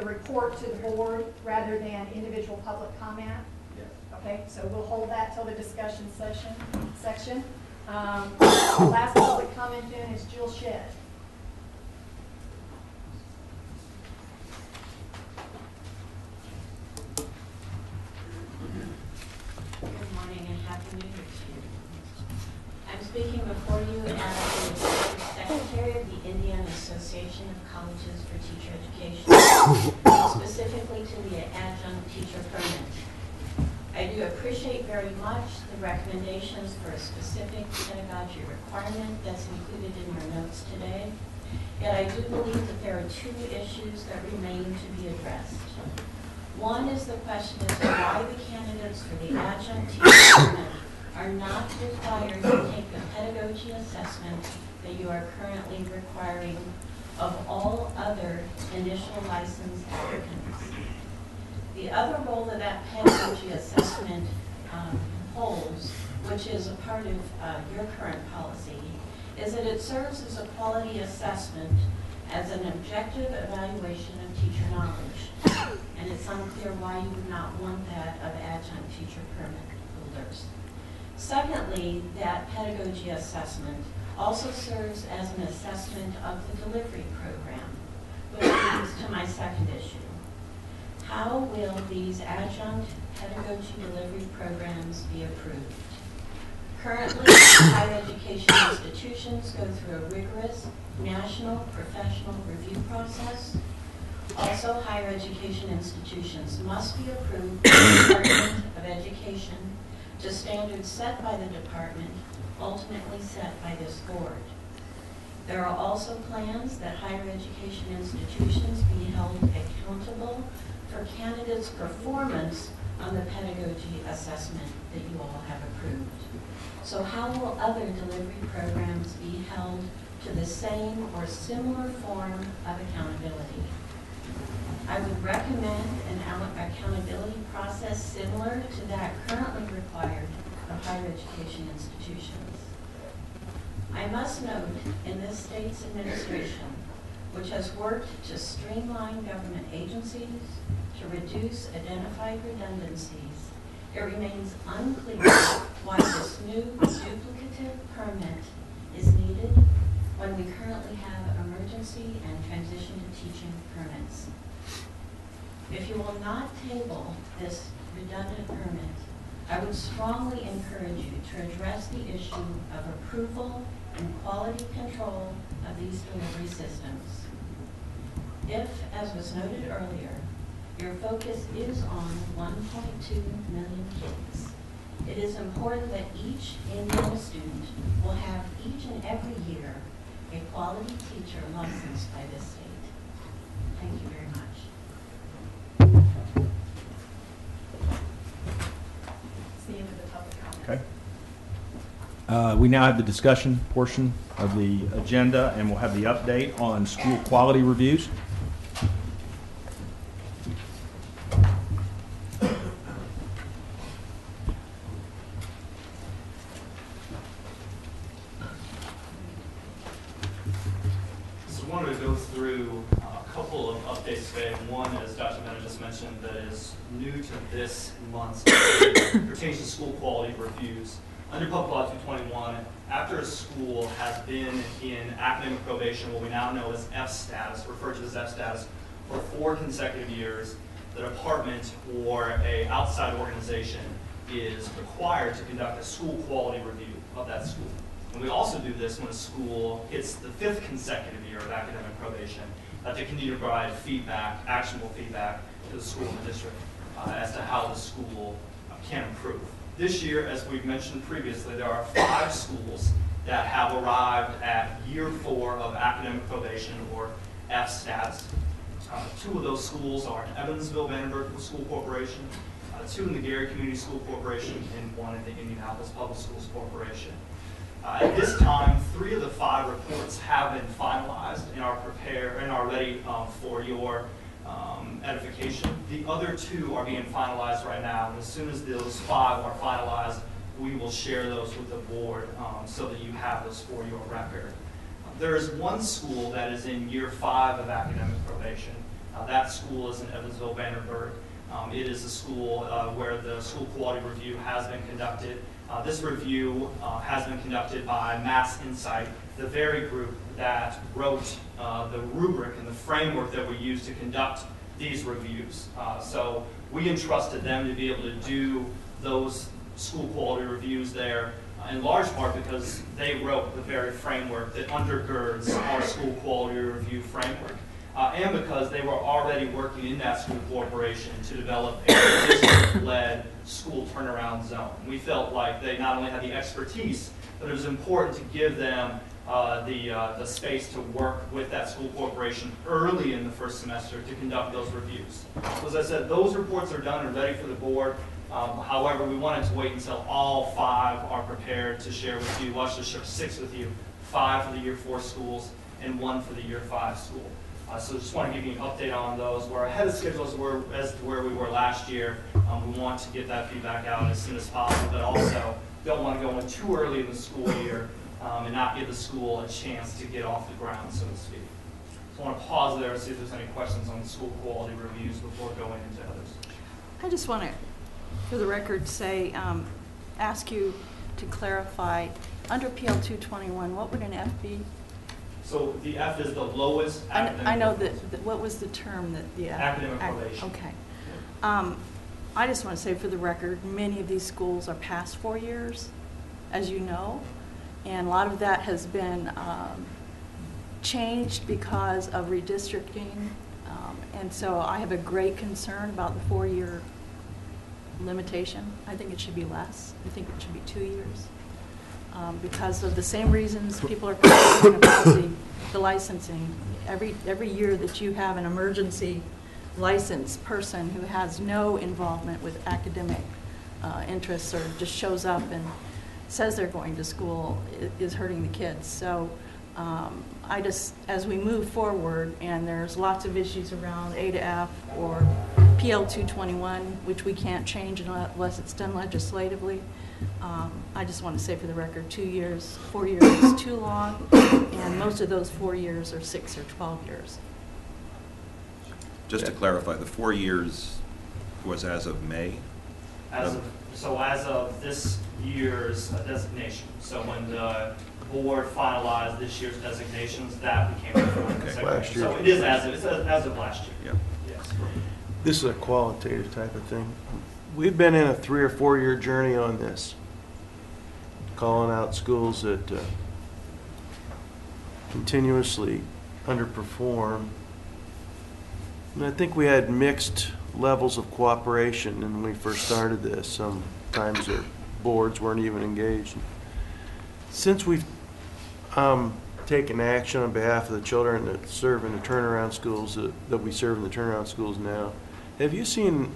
Speaker 7: report to the board, rather than individual public comment?
Speaker 11: Yes.
Speaker 7: Okay, so we'll hold that till the discussion section. Last public comment then is Jill Shedd.
Speaker 12: Good morning and happy New Year to you. I'm speaking before you as the Secretary of the Indiana Association of Colleges for Teacher Education, specifically to the adjunct teacher permit. I do appreciate very much the recommendations for a specific pedagogy requirement that's included in your notes today. Yet I do believe that there are 2 issues that remain to be addressed. One is the question as to why the candidates for the adjunct teacher permit are not required to take the pedagogy assessment that you are currently requiring of all other initial license applicants. The other role that pedagogy assessment holds, which is a part of your current policy, is that it serves as a quality assessment as an objective evaluation of teacher knowledge. And it's unclear why you would not want that of adjunct teacher permit holders. Secondly, that pedagogy assessment also serves as an assessment of the delivery program, which leads to my second issue. How will these adjunct pedagogy delivery programs be approved? Currently, higher education institutions go through a rigorous national professional review process. Also, higher education institutions must be approved by the Department of Education to standards set by the department, ultimately set by this board. There are also plans that higher education institutions be held accountable for candidates' performance on the pedagogy assessment that you all have approved. So how will other delivery programs be held to the same or similar form of accountability? I would recommend an accountability process similar to that currently required of higher education institutions. I must note, in this state's administration, which has worked to streamline government agencies, to reduce identified redundancies, it remains unclear why this new duplicative permit is needed when we currently have emergency and transition to teaching permits. If you will not table this redundant permit, I would strongly encourage you to address the issue of approval and quality control of these delivery systems. If, as was noted earlier, your focus is on 1.2 million kids, it is important that each Indiana student will have each and every year a quality teacher licensed by this state. Thank you very much.
Speaker 7: It's the end of the public comment.
Speaker 1: Okay. We now have the discussion portion of the agenda, and we'll have the update on school quality reviews.
Speaker 8: So I wanted to go through a couple
Speaker 13: couple of updates today. One, as Dr. Bennett just mentioned, that is new to this month's pertains to school quality reviews. Under Public Law 221, after a school has been in academic probation, what we now know as F status, referred to as F status, for 4 consecutive years, the department or a outside organization is required to conduct a school quality review of that school. And we also do this when a school hits the 5th consecutive year of academic probation, to continue to provide feedback, actionable feedback to the school and the district as to how the school can improve. This year, as we've mentioned previously, there are 5 schools that have arrived at year 4 of academic probation, or F status. 2 of those schools are in Evansville-Vandenberg School Corporation, 2 in the Gary Community School Corporation, and 1 in the Indianapolis Public Schools Corporation. At this time, 3 of the 5 reports have been finalized and are ready for your edification. The other 2 are being finalized right now, and as soon as those 5 are finalized, we will share those with the board so that you have those for your record. There is 1 school that is in year 5 of academic probation. That school is in Evansville-Vandenberg. It is a school where the school quality review has been conducted. This review has been conducted by Mass Insight, the very group that wrote the rubric and the framework that we use to conduct these reviews. So we entrusted them to be able to do those school quality reviews there, in large part because they wrote the very framework that undergirds our school quality review framework. And because they were already working in that school corporation to develop a district-led school turnaround zone. We felt like they not only had the expertise, but it was important to give them the space to work with that school corporation early in the first semester to conduct those reviews. So as I said, those reports are done and ready for the board. However, we wanted to wait until all 5 are prepared to share with you. Well, actually share 6 with you, 5 for the year 4 schools and 1 for the year 5 school. So just want to give you an update on those. We're ahead of schedule as to where we were last year. We want to get that feedback out as soon as possible, but also don't want to go in too early in the school year and not give the school a chance to get off the ground, so to speak. So I want to pause there and see if there's any questions on the school quality reviews before going into others.
Speaker 14: I just want to, for the record, say, ask you to clarify, under PL 221, what would an F be?
Speaker 13: So the F is the lowest academic.
Speaker 14: I know that, what was the term that the
Speaker 13: academic probation.
Speaker 14: Okay. I just want to say for the record, many of these schools are past 4 years, as you know, and a lot of that has been changed because of redistricting, and so I have a great concern about the 4-year limitation. I think it should be less. I think it should be 2 years. Because of the same reasons people are concerned about the licensing. Every year that you have an emergency licensed person who has no involvement with academic interests or just shows up and says they're going to school is hurting the kids. So I just, as we move forward, and there's lots of issues around A to F or PL 221, which we can't change unless it's done legislatively. I just want to say for the record, 2 years, 4 years is too long, and most of those 4 years are 6 or 12 years.
Speaker 4: Just to clarify, the 4 years was as of May?
Speaker 13: As of this year's designation. So when the board finalized this year's designations, that became the
Speaker 3: last year.
Speaker 13: So it is as of last year.
Speaker 4: Yeah.
Speaker 13: Yes.
Speaker 3: This is a qualitative type of thing. We've been in a 3 or 4 year journey on this, calling out schools that continuously underperform. And I think we had mixed levels of cooperation when we first started this. Sometimes the boards weren't even engaged. Since we've taken action on behalf of the children that serve in the turnaround schools, that we serve in the turnaround schools now, have you seen,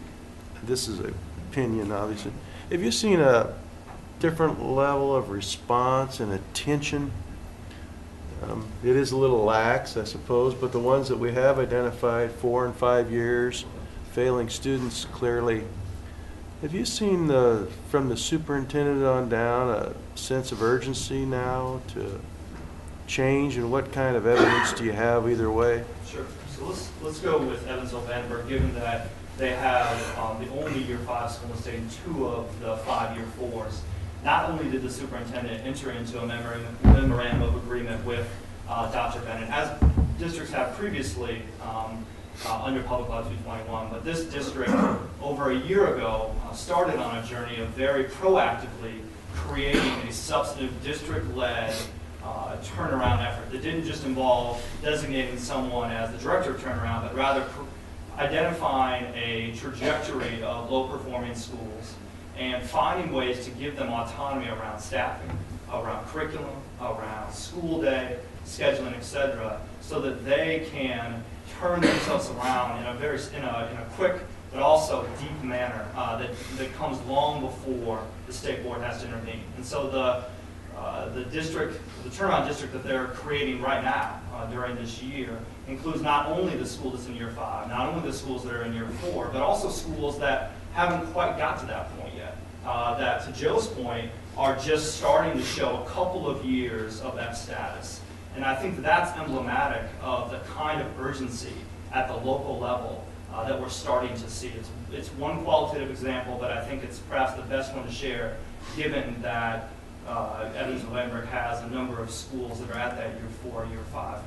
Speaker 3: this is an opinion obviously, have you seen a different level of response and attention? It is a little lax, I suppose, but the ones that we have identified, 4 and 5 years, failing students clearly, have you seen from the superintendent on down a sense of urgency now to change, and what kind of evidence do you have either way?
Speaker 13: Sure. So let's go with Evansville-Vandenberg, given that they have the only Year 5 school in the state and 2 of the 5 Year 4s. Not only did the superintendent enter into a memorandum of agreement with Dr. Bennett, as districts have previously under Public Law 221, but this district over a year ago started on a journey of very proactively creating a substantive district-led turnaround effort that didn't just involve designating someone as the director of turnaround, but rather identifying a trajectory of low-performing schools and finding ways to give them autonomy around staffing, around curriculum, around school day, scheduling, etc., so that they can turn themselves around in a quick but also deep manner that comes long before the state board has to intervene. And so the turnaround district that they're creating right now during this year includes not only the school that's in Year 5, not only the schools that are in Year 4, but also schools that haven't quite got to that point yet. That, to Joe's point, are just starting to show a couple of years of that status. And I think that's emblematic of the kind of urgency at the local level that we're starting to see. It's one qualitative example, but I think it's perhaps the best one to share, given that Evansville-Vandenberg has a number of schools that are at that Year 4, Year 5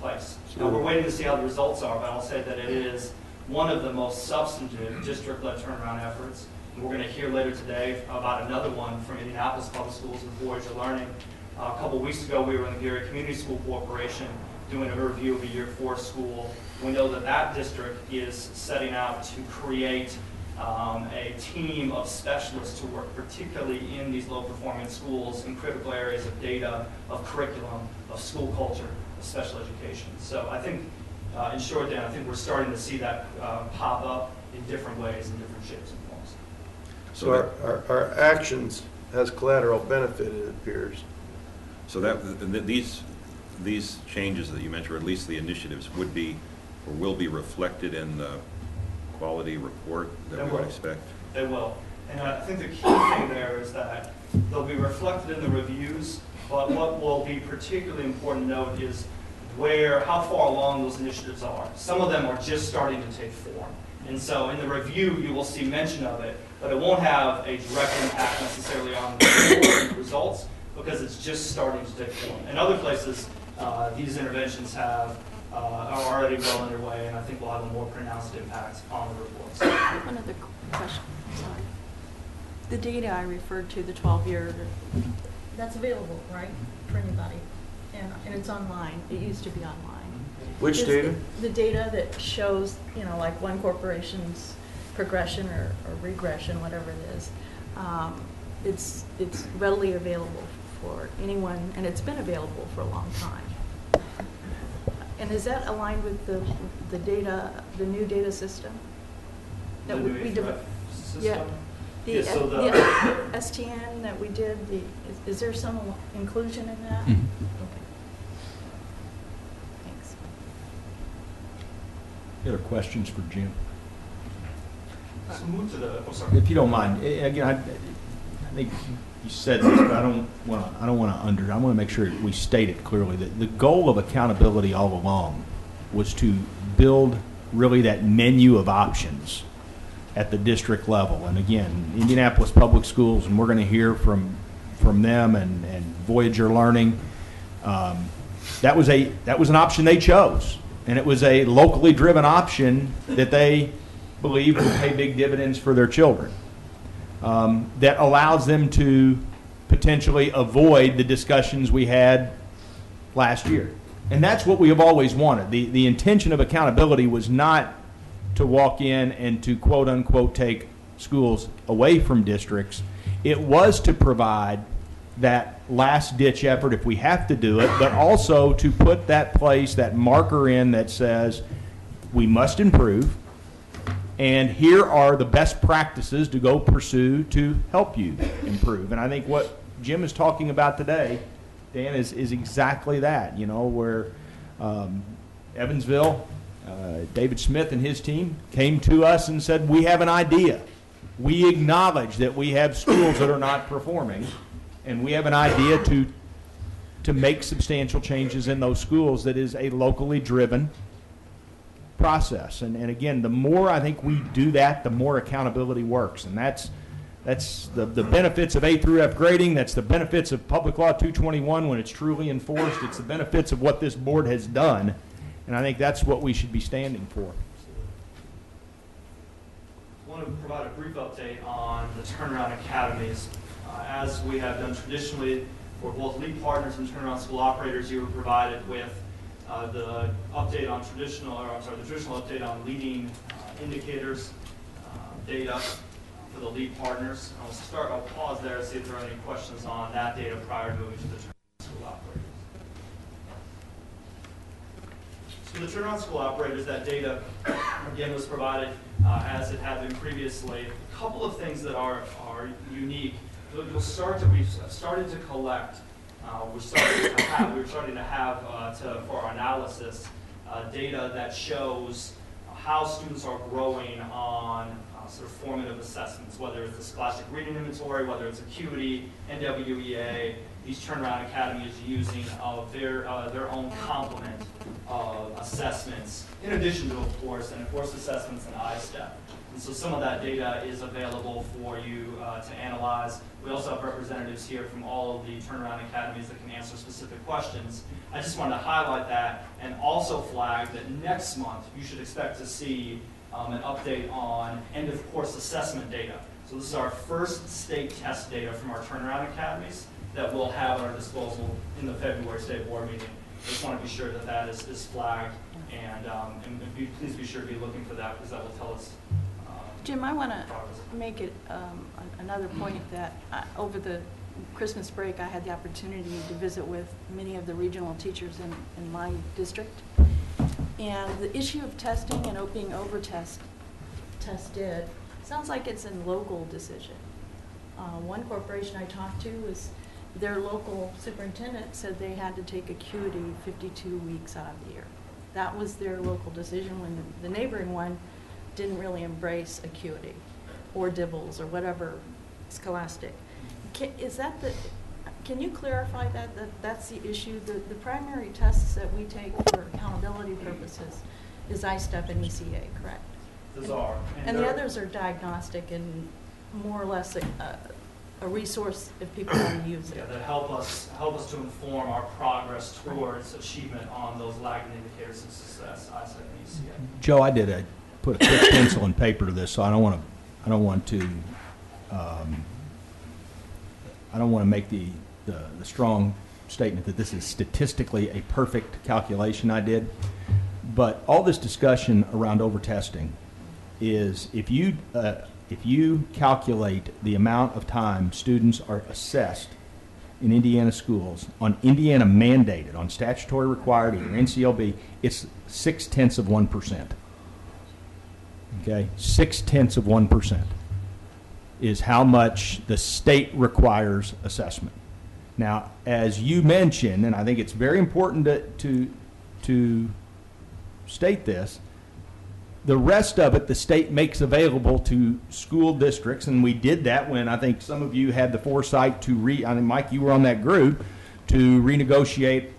Speaker 13: place. Now, we're waiting to see how the results are, but I'll say that it is one of the most substantive district-led turnaround efforts. And we're going to hear later today about another one from Indianapolis Public Schools with Voyager Learning. A couple of weeks ago, we were in the Gary Community School Corporation doing a review of a Year 4 school. We know that that district is setting out to create a team of specialists to work particularly in these low-performing schools in critical areas of data, of curriculum, of school culture, of special education. So I think, in short, Dan, I think we're starting to see that pop up in different ways, in different shapes and forms.
Speaker 3: So our actions has collateral benefit, it appears.
Speaker 4: So that these changes that you mentioned, or at least the initiatives, would be or will be reflected in the quality report that we would expect?
Speaker 13: They will. And I think the key thing there is that they'll be reflected in the reviews, but what will be particularly important to note is how far along those initiatives are. Some of them are just starting to take form. And so in the review, you will see mention of it, but it won't have a direct impact necessarily on the results because it's just starting to take form. In other places, these interventions are already well underway, and I think will have a more pronounced impact on the reports.
Speaker 14: One other question, sorry. The data I referred to, the 12-year, that's available, right, for anybody? And it's online. It used to be online.
Speaker 3: Which data?
Speaker 14: The data that shows, like one corporation's progression or regression, whatever it is. It's readily available for anyone, and it's been available for a long time. And is that aligned with the data, the new data system?
Speaker 13: The new HRF system?
Speaker 14: Yeah.
Speaker 13: Yeah, so
Speaker 14: the STN that we did, is there some inclusion in that?
Speaker 1: Mm-hmm.
Speaker 14: Okay. Thanks.
Speaker 1: Any other questions for Jim?
Speaker 13: So move to the, oh, sorry.
Speaker 1: If you don't mind, again, I think you said this, but I want to make sure we state it clearly that the goal of accountability all along was to build really that menu of options at the district level. And again, Indianapolis Public Schools, and we're going to hear from them and Voyager Learning. That was an option they chose, and it was a locally driven option that they believe will pay big dividends for their children. That allows them to potentially avoid the discussions we had last year. And that's what we have always wanted. The intention of accountability was not to walk in and to quote unquote take schools away from districts. It was to provide that last ditch effort if we have to do it, but also to put that place, that marker in that says we must improve. And here are the best practices to go pursue to help you improve. And I think what Jim is talking about today, Dan, is exactly that. Where Evansville, David Smith and his team came to us and said, we have an idea. We acknowledge that we have schools that are not performing, and we have an idea to to make substantial changes in those schools that is a locally driven process. And again, the more I think we do that, the more accountability works. And that's the benefits of A through F grading. That's the benefits of Public Law 221 when it's truly enforced. It's the benefits of what this board has done. And I think that's what we should be standing for.
Speaker 13: I want to provide a brief update on the turnaround academies. As we have done traditionally for both lead partners and turnaround school operators, you were provided with the update on the traditional update on leading indicators, data for the lead partners. I'll pause there and see if there are any questions on that data prior to moving to the turnaround school operators. So the turnaround school operators, that data again was provided as it had been previously. A couple of things that are unique. We've started to collect. We're starting to have for our analysis data that shows how students are growing on sort of formative assessments, whether it's the Scholastic Reading Inventory, whether it's Acuity, NWEA. Each turnaround academy is using their own complement of assessments, in addition to, of course, enforced assessments and I-STEP. And so some of that data is available for you to analyze. We also have representatives here from all of the turnaround academies that can answer specific questions. I just wanted to highlight that and also flag that next month you should expect to see an update on end-of-course assessment data. So this is our first state test data from our turnaround academies that we'll have at our disposal in the February State Board meeting. I just want to be sure that that is flagged, and please be sure to be looking for that, because that will tell us
Speaker 14: Jim, I want to make it another point that over the Christmas break, I had the opportunity to visit with many of the regional teachers in my district. And the issue of testing and being over-tested sounds like it's a local decision. One corporation I talked to was their local superintendent said they had to take Acuity 52 weeks out of the year. That was their local decision when the neighboring one didn't really embrace Acuity or Dibbles or whatever Scholastic. Can you clarify that's the issue? The primary tests that we take for accountability purposes is I-STEP and ECA, correct?
Speaker 13: Those are.
Speaker 14: And the others are diagnostic and more or less a resource if people want to use it.
Speaker 13: Yeah, that help us to inform our progress towards achievement on those lagging indicators of success, I-STEP and ECA.
Speaker 1: Joe, I put a quick pencil and paper to this, so I don't want to make the strong statement that this is statistically a perfect calculation I did. But all this discussion around over-testing is if you calculate the amount of time students are assessed in Indiana schools on Indiana mandated, on statutory required, either NCLB, it's 0.6%. Okay, 0.6% is how much the state requires assessment. Now, as you mentioned, and I think it's very important to state this, the rest of it the state makes available to school districts, and we did that when I think some of you had the foresight to I think, Mike, you were on that group, to renegotiate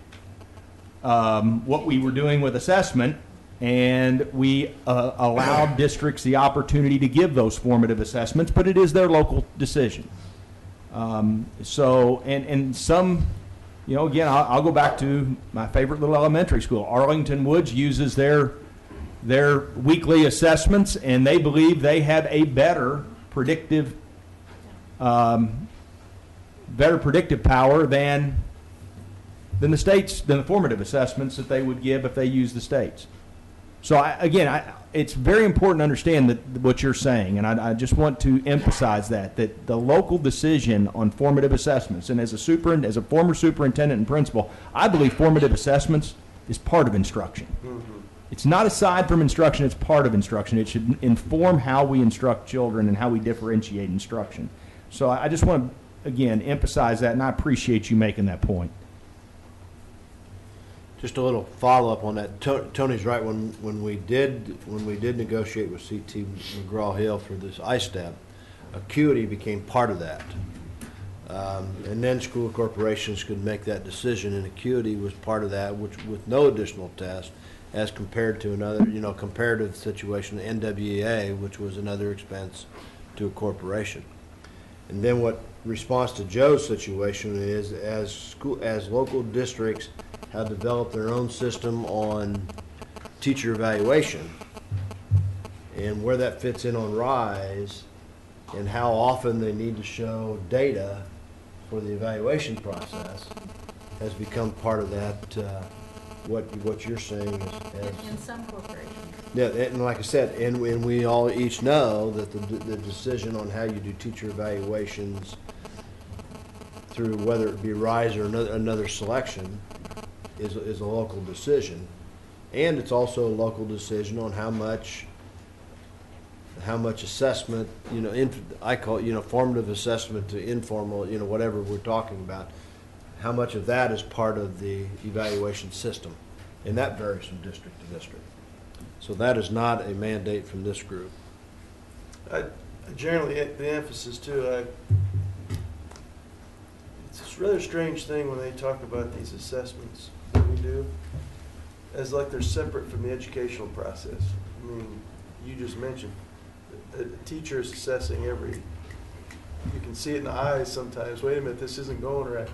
Speaker 1: what we were doing with assessment, and we allowed districts the opportunity to give those formative assessments, but it is their local decision. So some, again, I'll go back to my favorite little elementary school. Arlington Woods uses their weekly assessments, and they believe they have a better predictive power than the formative assessments that they would give if they use the states. So it's very important to understand what you're saying, and I just want to emphasize that the local decision on formative assessments, and as a former superintendent and principal, I believe formative assessments is part of instruction. Mm-hmm. It's not aside from instruction, it's part of instruction. It should inform how we instruct children and how we differentiate instruction. So I just want to, again, emphasize that, and I appreciate you making that point.
Speaker 15: Just a little follow-up on that. Tony's right. When we did negotiate with CT McGraw-Hill for this I-STEP, Acuity became part of that. And then school corporations could make that decision, and acuity was part of that, which with no additional test, as compared to another, comparative situation, NWEA, which was another expense to a corporation. And then what response to Joe's situation is, as local districts have developed their own system on teacher evaluation, and where that fits in on RISE, and how often they need to show data for the evaluation process, has become part of that, what you're saying is.
Speaker 14: In some corporations.
Speaker 15: Yeah, and like I said, and we all each know that the decision on how you do teacher evaluations through whether it be RISE or another selection is a local decision. And it's also a local decision on how much assessment, I call it, formative assessment to informal, whatever we're talking about, how much of that is part of the evaluation system. And that varies from district to district. So that is not a mandate from this group.
Speaker 3: Generally, the emphasis too, it's a rather strange thing when they talk about these assessments that we do, as like they're separate from the educational process. I mean, you just mentioned a teacher is assessing you can see it in the eyes sometimes, wait a minute, this isn't going right.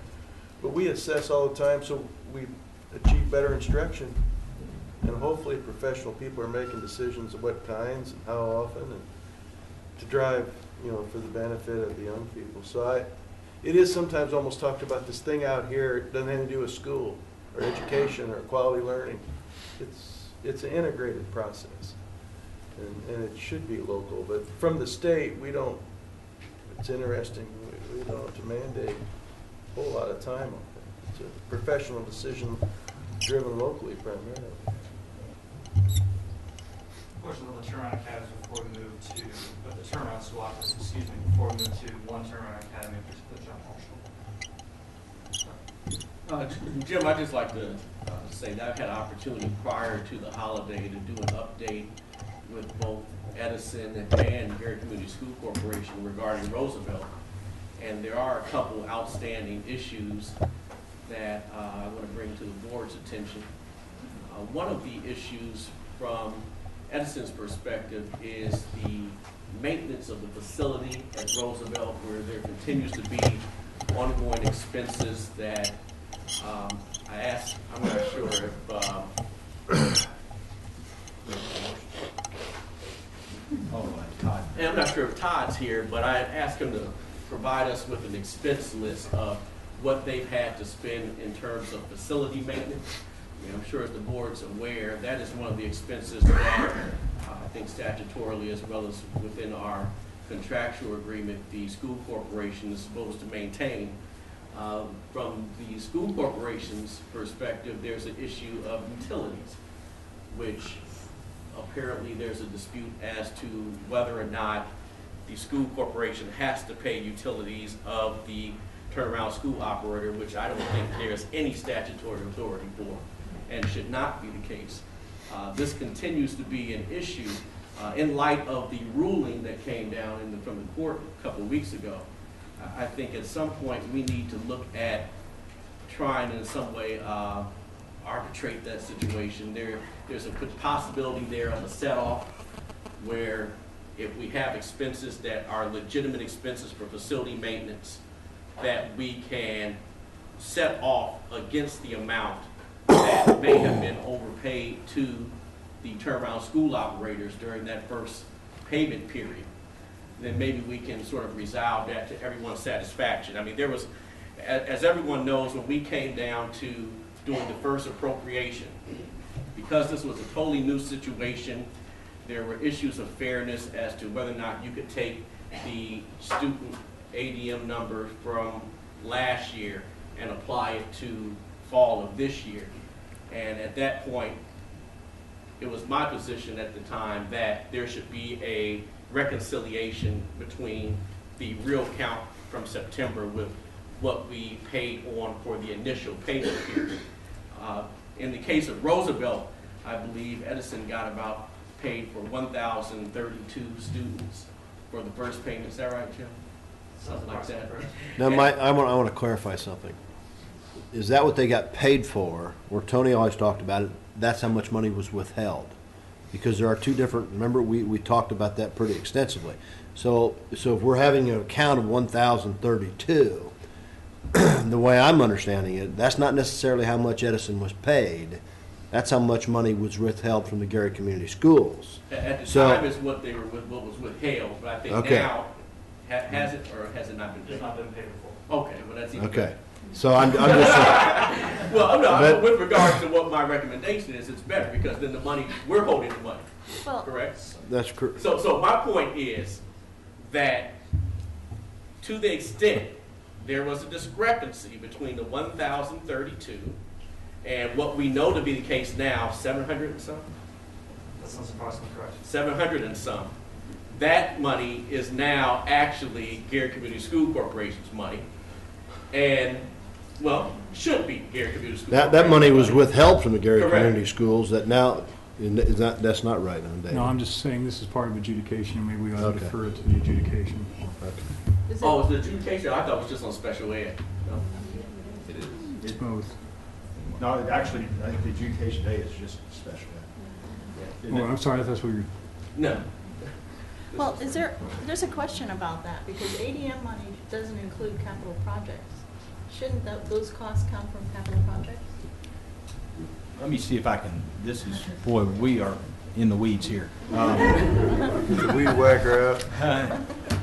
Speaker 3: But we assess all the time so we achieve better instruction. And hopefully professional people are making decisions of what kinds and how often, and to drive, for the benefit of the young people. So it is sometimes almost talked about this thing out here, it doesn't have to do with school or education or quality learning. It's an integrated process. And it should be local, but from the state, it's interesting, we don't have to mandate a whole lot of time on it. It's a professional decision driven locally primarily.
Speaker 13: Question on the turnaround academies before we move to, the turnaround school office, before we move to one turnaround academy, particularly John Marshall.
Speaker 16: Jim, I'd just like to say that I've had an opportunity prior to the holiday to do an update with both Edison and Gary Community School Corporation regarding Roosevelt. And there are a couple outstanding issues that I want to bring to the board's attention. One of the issues from Edison's perspective is the maintenance of the facility at Roosevelt, where there continues to be ongoing expenses that I asked, I'm not sure if Todd. And I'm not sure if Todd's here, but I asked him to provide us with an expense list of what they've had to spend in terms of facility maintenance. I'm sure as the board's aware, that is one of the expenses that I think statutorily as well as within our contractual agreement, the school corporation is supposed to maintain. From the school corporation's perspective, there's an issue of utilities, which apparently there's a dispute as to whether or not the school corporation has to pay utilities of the turnaround school operator, which I don't think there's any statutory authority for and should not be the case. This continues to be an issue in light of the ruling that came down from the court a couple of weeks ago. I think at some point we need to look at trying in some way arbitrate that situation. There's a possibility there of a set-off where if we have expenses that are legitimate expenses for facility maintenance, that we can set off against the amount that may have been overpaid to the turnaround school operators during that first payment period. Then maybe we can sort of resolve that to everyone's satisfaction. I mean, there was, as everyone knows, when we came down to doing the first appropriation, because this was a totally new situation, there were issues of fairness as to whether or not you could take the student ADM number from last year and apply it to fall of this year. And at that point, it was my position at the time that there should be a reconciliation between the real count from September with what we paid on for the initial payment period. In the case of Roosevelt, I believe Edison got about paid for 1,032 students for the first payment. Is that right, Jim? something like that.
Speaker 15: Now, I want to clarify something. Is that what they got paid for, where Tony always talked about it, that's how much money was withheld? Because there are two different, remember, we talked about that pretty extensively. So if we're having an account of 1,032, the way I'm understanding it, that's not necessarily how much Edison was paid. That's how much money was withheld from the Gary Community Schools.
Speaker 16: At the
Speaker 15: So-
Speaker 16: time is what they were, what was withheld, but I think
Speaker 15: Okay.
Speaker 16: now, has it or has it not been paid?
Speaker 13: It's not been paid for.
Speaker 16: Okay, well, that's even
Speaker 15: Okay.
Speaker 16: better.
Speaker 15: So I'm just saying.
Speaker 16: Well, no,
Speaker 15: But-
Speaker 16: with regards to what my recommendation is, it's better because then the money, we're holding the money,
Speaker 14: Well,
Speaker 16: correct?
Speaker 15: That's correct.
Speaker 16: So my point is that to the extent there was a discrepancy between the 1,032 and what we know to be the case now, 700 and some?
Speaker 13: That sounds approximately correct.
Speaker 16: 700 and some. That money is now actually Gary Community School Corporation's money. And, well, should be Gary Community School
Speaker 15: That
Speaker 16: Corporation's
Speaker 15: money was withheld from the Gary
Speaker 16: Correct.
Speaker 15: Community Schools that now, that's not right, Dave.
Speaker 17: No, I'm just saying this is part of adjudication, maybe we ought to
Speaker 15: Okay.
Speaker 17: defer it to the adjudication.
Speaker 14: is it-
Speaker 16: Oh, it's the adjudication? I thought it was just on special ed. No?
Speaker 17: It's both.
Speaker 1: No, actually, I think the adjudication day is just special. Isn't
Speaker 17: Well,
Speaker 1: it?
Speaker 17: I'm sorry, that's what you're,
Speaker 16: No.
Speaker 14: Well, there's a question about that, because ADM money doesn't include capital projects. Shouldn't those costs come from capital projects?
Speaker 1: Let me see if I can, this is, boy, we are in the weeds here.
Speaker 3: Weed whacker out.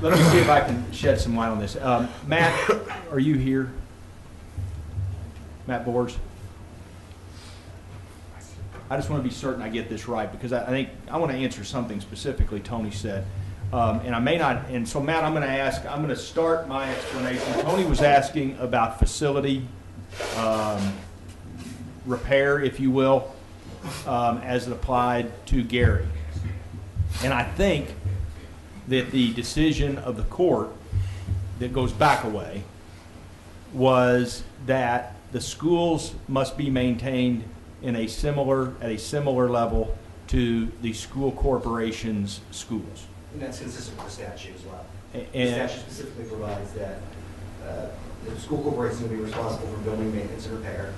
Speaker 1: Let me see if I can shed some light on this. Matt, are you here? Matt Boers? I just want to be certain I get this right, because I think, I want to answer something specifically Tony said. And I may not, and so Matt, I'm going to start my explanation. Tony was asking about facility repair, if you will, as it applied to Gary. And I think that the decision of the court that goes back a way was that the schools must be maintained at a similar level to the school corporation's schools.
Speaker 18: And that's consistent with the statute as well. The
Speaker 1: And
Speaker 18: statute specifically provides that the school corporation will be responsible for building maintenance and repair,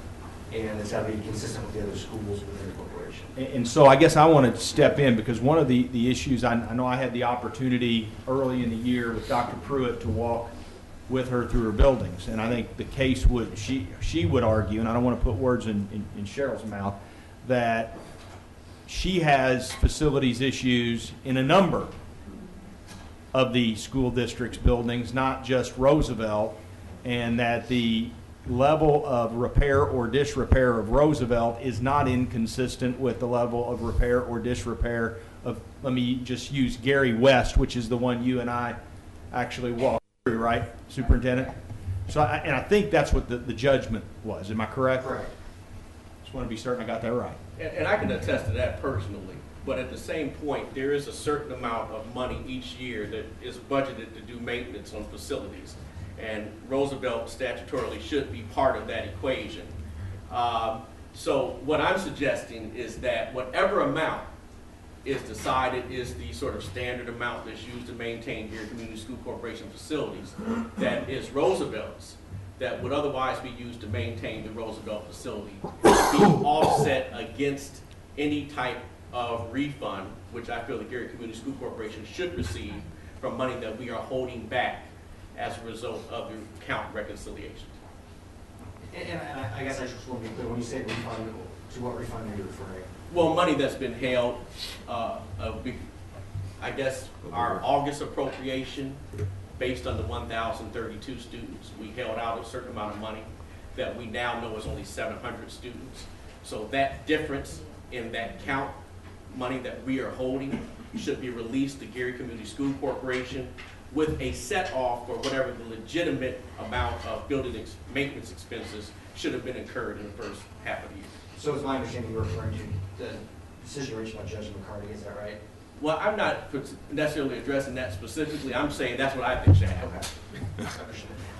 Speaker 18: and it's got to be consistent with the other schools within the corporation.
Speaker 1: And so I guess I want to step in, because one of the issues, I know I had the opportunity early in the year with Dr. Pruitt to walk with her through her buildings. And I think the case would, she would argue, and I don't want to put words in Cheryl's mouth, that she has facilities issues in a number of the school district's buildings, not just Roosevelt, and that the level of repair or disrepair of Roosevelt is not inconsistent with the level of repair or disrepair of, let me just use Gary West, which is the one you and I actually walked through, right, Superintendent? So, and I think that's what the judgment was. Am I correct?
Speaker 18: Correct.
Speaker 1: Just want to be certain I got that right.
Speaker 16: And I can attest to that personally. But at the same point, there is a certain amount of money each year that is budgeted to do maintenance on facilities. And Roosevelt statutorily should be part of that equation. So what I'm suggesting is that whatever amount is decided is the sort of standard amount that's used to maintain Gary Community School Corporation facilities, that is Roosevelt's, that would otherwise be used to maintain the Roosevelt facility, be offset against any type of refund, which I feel the Gary Community School Corporation should receive from money that we are holding back as a result of the account reconciliation.
Speaker 18: And I guess I just want to be clear, when you say refund, to what refund are you referring?
Speaker 16: Well, money that's been held, I guess our August appropriation, based on the 1,032 students, we held out a certain amount of money that we now know is only 700 students. So that difference in that count money that we are holding should be released to Gary Community School Corporation with a set off for whatever the legitimate amount of building maintenance expenses should have been incurred in the first half of the year.
Speaker 18: So is my understanding you're referring to the decision reached by Judge McCarty, is that right?
Speaker 16: Well, I'm not necessarily addressing that specifically. I'm saying that's what I think should happen.
Speaker 18: Okay.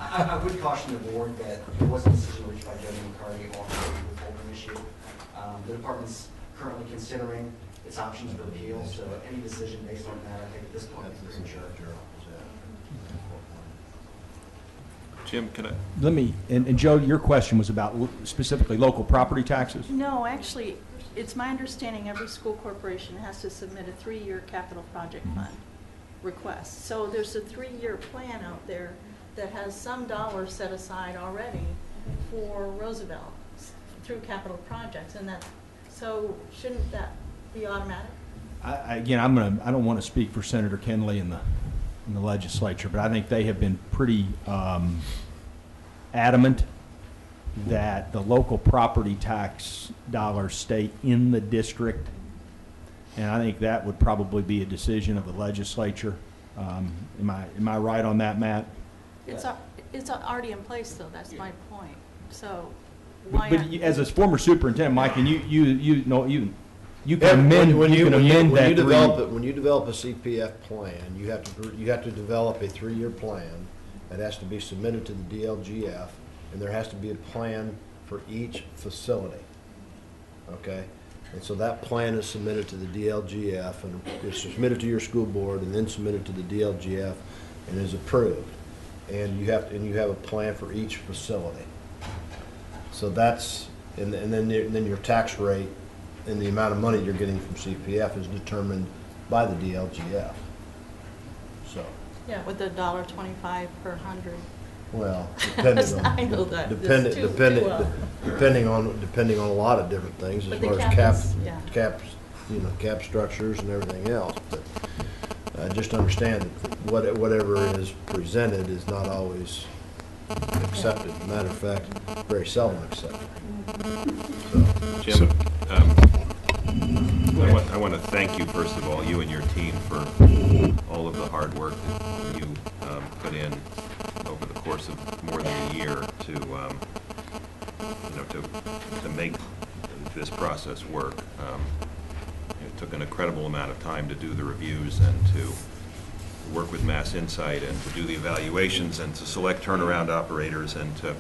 Speaker 18: I would caution the board that there was a decision reached by Judge McCarty on the withholding issue. The department's currently considering its options for appeal, so any decision based on that, I think at this point is premature.
Speaker 4: Jim, can I?
Speaker 1: Let me, and Joe, your question was about specifically local property taxes?
Speaker 14: No, actually, it's my understanding every school corporation has to submit a 3-year capital project fund request. So there's a 3-year plan out there that has some dollars set aside already for Roosevelt through capital projects, and that, so shouldn't that be automatic?
Speaker 1: Again, I don't want to speak for Senator Kenley in the legislature, but I think they have been pretty adamant that the local property tax dollars stay in the district, and I think that would probably be a decision of the legislature. Am I right on that, Matt?
Speaker 14: It's already in place, though. That's my point. So why?
Speaker 1: But as a former superintendent, Mike, and you know you can
Speaker 15: Yeah,
Speaker 1: amend
Speaker 15: when you
Speaker 1: that
Speaker 15: develop it, when you develop a CPF plan, you have to develop a 3-year plan that has to be submitted to the DLGF, and there has to be a plan for each facility. Okay, and so that plan is submitted to the DLGF, and is submitted to your school board, and then submitted to the DLGF, and is approved. And you have a plan for each facility. So that's and then your tax rate and the amount of money you're getting from CPF is determined by the DLGF. So.
Speaker 14: Yeah, with the $1.25 per 100.
Speaker 15: Well, depending on.
Speaker 14: I know that.
Speaker 15: Depending on a lot of different things as
Speaker 14: But the
Speaker 15: far
Speaker 14: cap
Speaker 15: as
Speaker 14: is- yeah.
Speaker 15: cap structures and everything else. But just understand that whatever is presented is not always accepted. Matter of fact, very seldom accepted.
Speaker 4: Jim, I want to thank you, first of all, you and your team, for all of the hard work that you put in over the course of more than a year to make this process work. It took an incredible amount of time to do the reviews and to work with Mass Insight and to do the evaluations and to select turnaround operators and to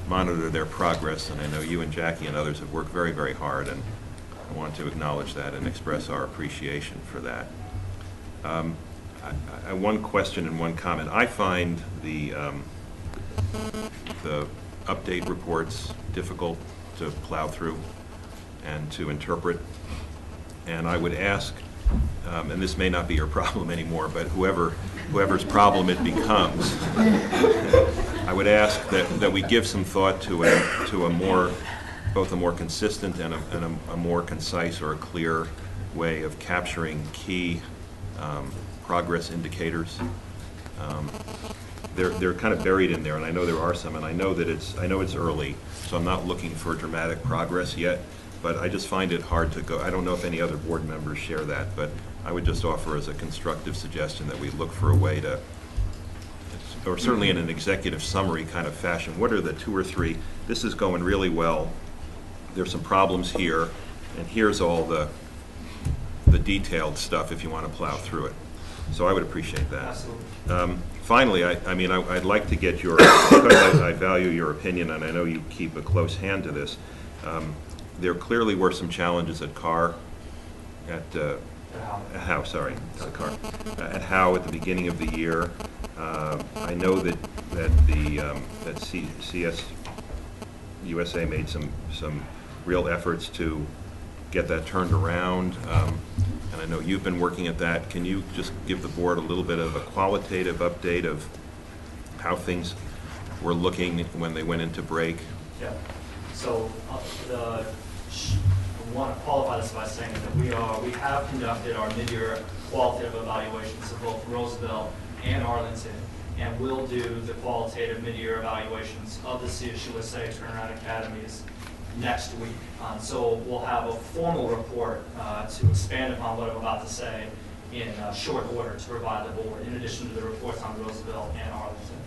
Speaker 4: monitor their progress. And I know you and Jackie and others have worked very, very hard, and I want to acknowledge that and express our appreciation for that. One question and one comment. I find the update reports difficult to plow through and to interpret. And I would ask, and this may not be your problem anymore, but whoever's problem it becomes, I would ask that we give some thought to a more, both a more consistent and a more concise or a clear way of capturing key progress indicators. They're kind of buried in there, and I know there are some, and I know it's early, so I'm not looking for dramatic progress yet. But I just find it hard to go. I don't know if any other board members share that, but I would just offer as a constructive suggestion that we look for a way to, or certainly in an executive summary kind of fashion, what are the 2 or 3, this is going really well, there's some problems here, and here's all the detailed stuff if you want to plow through it. So I would appreciate that.
Speaker 13: Absolutely.
Speaker 4: Finally, I'd like to get your, because I value your opinion, and I know you keep a close hand to this, there clearly were some challenges at Howe at the beginning of the year. I know that CS USA made some real efforts to get that turned around, and I know you've been working at that. Can you just give the board a little bit of a qualitative update of how things were looking when they went into break?
Speaker 13: Yeah. So I want to qualify this by saying that we have conducted our mid-year qualitative evaluations of both Roosevelt and Arlington, and will do the qualitative mid-year evaluations of the CSUSA Turnaround Academies next week. So we'll have a formal report to expand upon what I'm about to say in short order to provide the board, in addition to the reports on Roosevelt and Arlington.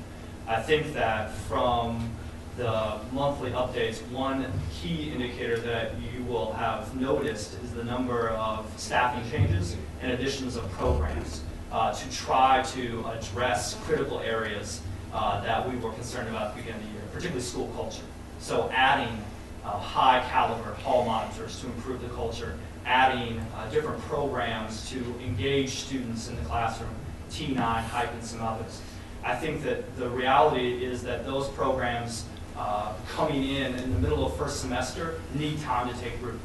Speaker 13: I think that from the monthly updates, one key indicator that you will have noticed is the number of staffing changes and additions of programs to try to address critical areas that we were concerned about at the beginning of the year, particularly school culture. So adding high caliber hall monitors to improve the culture, adding different programs to engage students in the classroom, T9, HIPE, and some others. I think that the reality is that those programs coming in the middle of first semester need time to take root.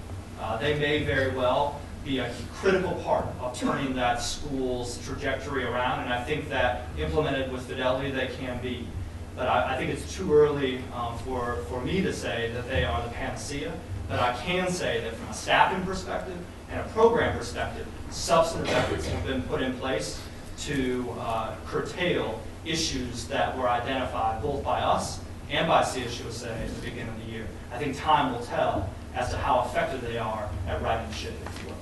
Speaker 13: They may very well be a critical part of turning that school's trajectory around, and I think that implemented with fidelity they can be. But I think it's too early for me to say that they are the panacea, but I can say that from a staffing perspective and a program perspective, substantive efforts have been put in place to curtail issues that were identified both by us and by CSUSA at the beginning of the year. I think time will tell as to how effective they are at righting the ship, if you will.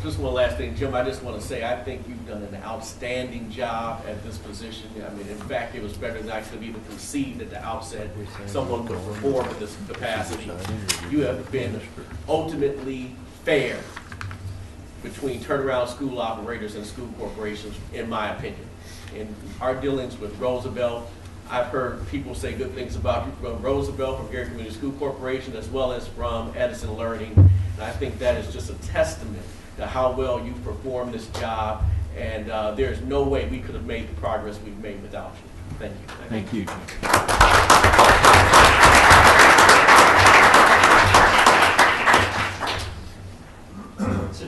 Speaker 16: Just one last thing, Jim, I just want to say, I think you've done an outstanding job at this position. I mean, in fact, it was better than I could even conceive at the outset someone could perform in this capacity. You have been ultimately fair between turnaround school operators and school corporations, in my opinion. In our dealings with Roosevelt, I've heard people say good things about you from Roosevelt, from Gary Community School Corporation, as well as from Edison Learning. And I think that is just a testament to how well you perform this job, and there's no way we could have made the progress we've made without you. Thank you.
Speaker 17: Thank you.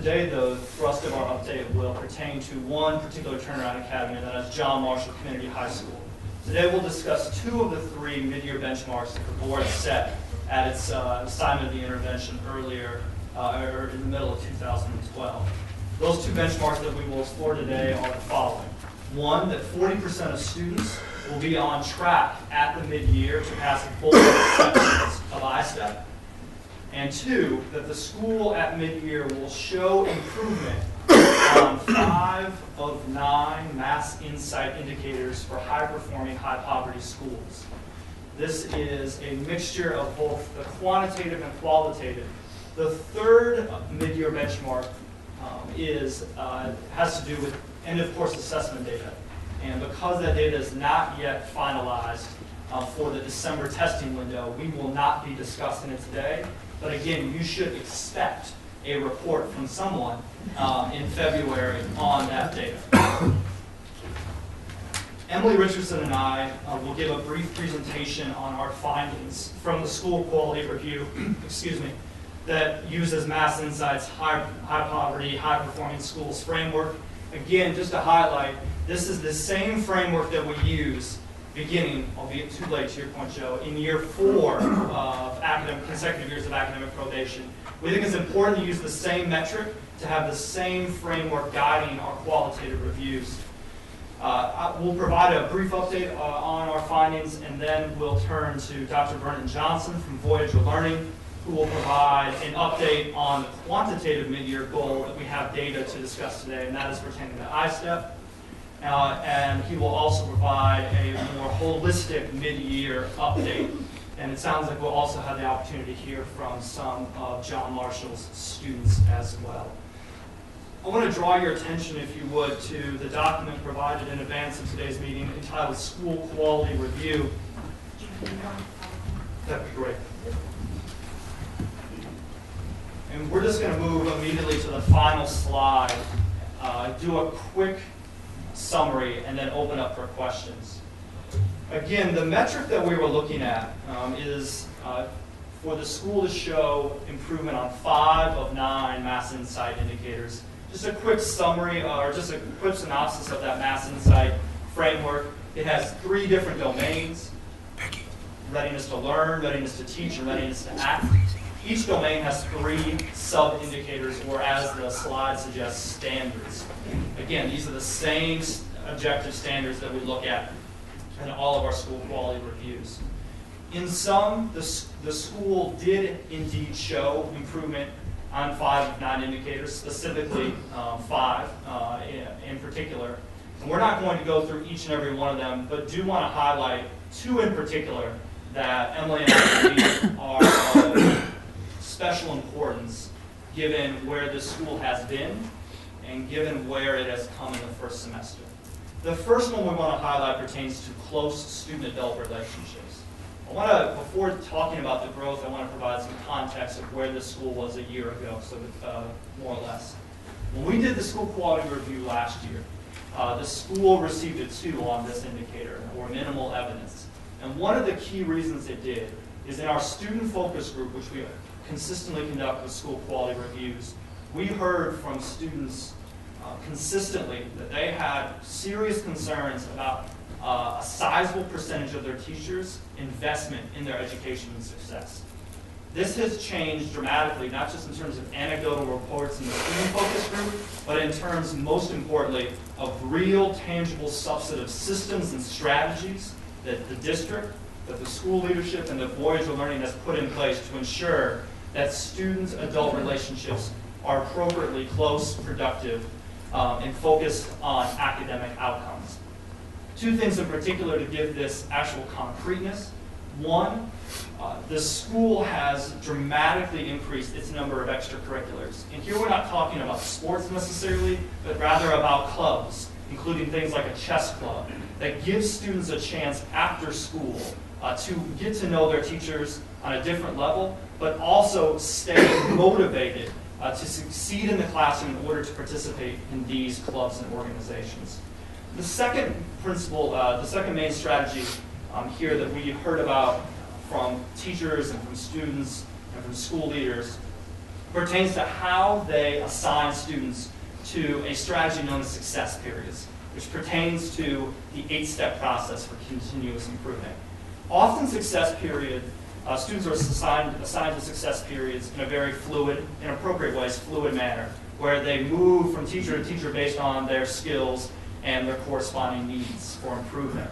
Speaker 13: Today, the thrust of our update will pertain to one particular turnaround academy, and that is John Marshall Community High School. Today, we'll discuss two of the three mid-year benchmarks that the board set at its assignment of the intervention earlier, or in the middle of 2012. Those two benchmarks that we will explore today are the following. One, that 40% of students will be on track at the mid-year to pass both sections of ISTEP. And two, that the school at mid-year will show improvement on 5 of 9 Mass Insight indicators for high-performing, high-poverty schools. This is a mixture of both the quantitative and qualitative. The third mid-year benchmark has to do with end-of-course assessment data. And because that data is not yet finalized for the December testing window, we will not be discussing it today. But again, you should expect a report from someone in February on that data. Emily Richardson and I will give a brief presentation on our findings from the school quality review, excuse me, that uses Mass Insight's high poverty, high performing schools framework. Again, just to highlight, this is the same framework that we use beginning, albeit too late to your point, Joe, in year 4 of consecutive years of academic probation. We think it's important to use the same metric to have the same framework guiding our qualitative reviews. We'll provide a brief update on our findings, and then we'll turn to Dr. Vernon Johnson from Voyager Learning, who will provide an update on the quantitative mid-year goal that we have data to discuss today, and that is pertaining to ISTEP. And he will also provide a more holistic mid-year update. And it sounds like we'll also have the opportunity to hear from some of John Marshall's students as well. I want to draw your attention, if you would, to the document provided in advance of today's meeting entitled School Quality Review. That'd be great. And we're just going to move immediately to the final slide, do a quick summary, and then open up for questions. Again, the metric that we were looking at is for the school to show improvement on 5 of 9 Mass Insight indicators. Just a quick summary, or just a quick synopsis of that Mass Insight framework. It has 3 different domains: readiness to learn, readiness to teach, and readiness to act. Each domain has 3 sub-indicators, or as the slide suggests, standards. Again, these are the same objective standards that we look at in all of our school quality reviews. In sum, the school did indeed show improvement on 5 of 9 indicators, specifically 5 in particular. And we're not going to go through each and every one of them, but do want to highlight 2 in particular that Emily and I believe are of special importance given where the school has been and given where it has come in the first semester. The first one we want to highlight pertains to close student-adult relationships. Before talking about the growth, I want to provide some context of where this school was a year ago, so more or less. When we did the school quality review last year, the school received a 2 on this indicator, or minimal evidence. And one of the key reasons it did is in our student focus group, which we consistently conduct with school quality reviews, we heard from students consistently that they had serious concerns about a sizable percentage of their teachers' investment in their education and success. This has changed dramatically, not just in terms of anecdotal reports in the student focus group, but in terms, most importantly, of real, tangible, substantive systems and strategies that the district, that the school leadership, and that Voyager Learning has put in place to ensure that student-adult relationships are appropriately close, productive, and focused on academic outcomes. 2 things in particular to give this actual concreteness. One, the school has dramatically increased its number of extracurriculars. And here we're not talking about sports necessarily, but rather about clubs, including things like a chess club, that gives students a chance after school to get to know their teachers on a different level, but also stay motivated to succeed in the classroom in order to participate in these clubs and organizations. The second principle, the second main strategy here that we heard about from teachers and from students and from school leaders pertains to how they assign students to a strategy known as success periods, which pertains to the 8-step process for continuous improvement. Often success period, students are assigned to success periods in a very fluid, in appropriate ways, fluid manner, where they move from teacher to teacher based on their skills and their corresponding needs for improvement.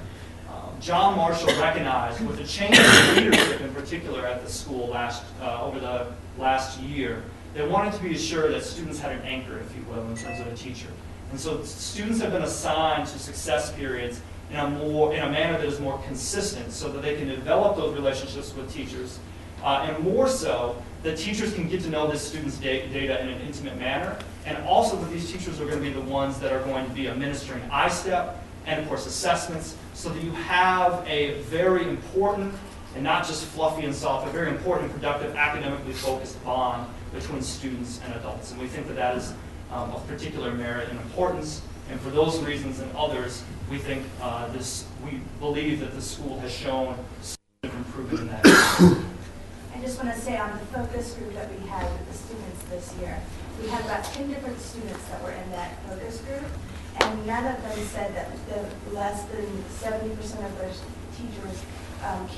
Speaker 13: John Marshall recognized with the change in leadership in particular at the school over the last year, they wanted to be assured that students had an anchor, if you will, in terms of a teacher. And so students have been assigned to success periods in a manner that is more consistent so that they can develop those relationships with teachers. And more so, that teachers can get to know the students' data in an intimate manner, and also that these teachers are going to be the ones that are going to be administering ISTEP and, of course, assessments, so that you have a very important, and not just fluffy and soft, a very important and productive academically focused bond between students and adults. And we think that that is of particular merit and importance, and for those reasons and others, we think we believe that the school has shown improvement in that area.
Speaker 19: I just want to say on the focus group that we had with the students this year, we had about 10 different students that were in that focus group, and none of them said that less than 70% of their teachers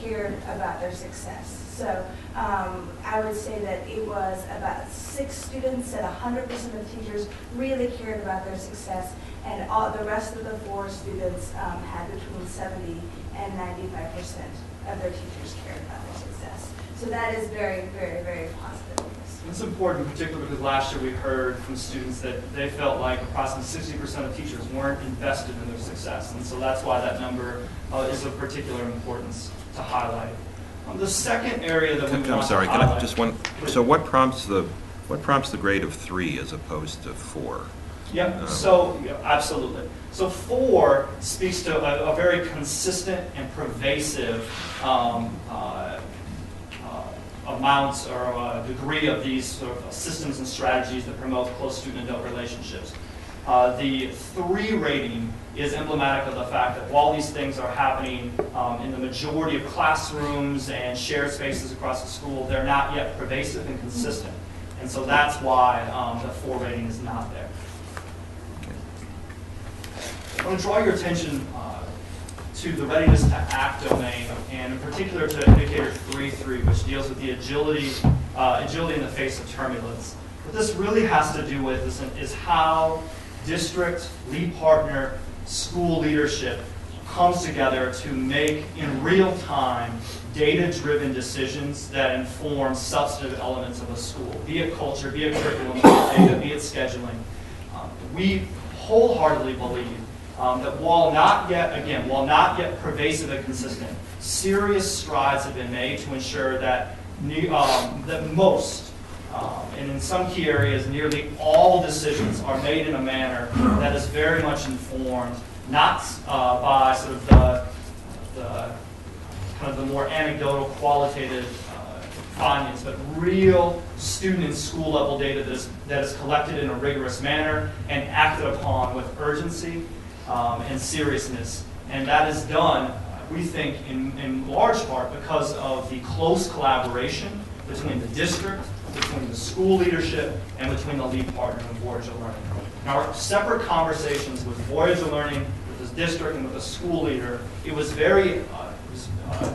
Speaker 19: cared about their success. So I would say that it was about 6 students said 100% of teachers really cared about their success, and all the rest of the 4 students had between 70 and 95% of their teachers cared about their success. So that is very, very, very positive.
Speaker 13: It's important in particular because last year we heard from students that they felt like approximately 60% of teachers weren't invested in their success. And so that's why that number is of particular importance to highlight. The second area that we want
Speaker 4: I'm sorry,
Speaker 13: to
Speaker 4: can
Speaker 13: highlight,
Speaker 4: I just one? So what prompts the grade of 3 as opposed to 4?
Speaker 13: Yeah, absolutely. So 4 speaks to a very consistent and pervasive amounts or degree of these sort of systems and strategies that promote close student-adult relationships. The 3 rating is emblematic of the fact that while these things are happening in the majority of classrooms and shared spaces across the school, they're not yet pervasive and consistent. And so that's why the 4 rating is not there. I want to draw your attention to the readiness to act domain, and in particular to indicator 3.3, which deals with the agility in the face of turbulence. What this really has to do with is how district, lead partner, school leadership comes together to make in real time data-driven decisions that inform substantive elements of a school, be it culture, be it curriculum, be it data, be it scheduling. We wholeheartly believe that while not yet pervasive and consistent, serious strides have been made to ensure that most, and in some key areas, nearly all decisions are made in a manner that is very much informed, not by sort of the more anecdotal, qualitative findings, but real student and school level data that is collected in a rigorous manner and acted upon with urgency and seriousness. And that is done, we think, in large part because of the close collaboration between the district, between the school leadership, and between the lead partner of Voyager Learning. Now, our separate conversations with Voyager Learning, with the district, and with the school leader, it was very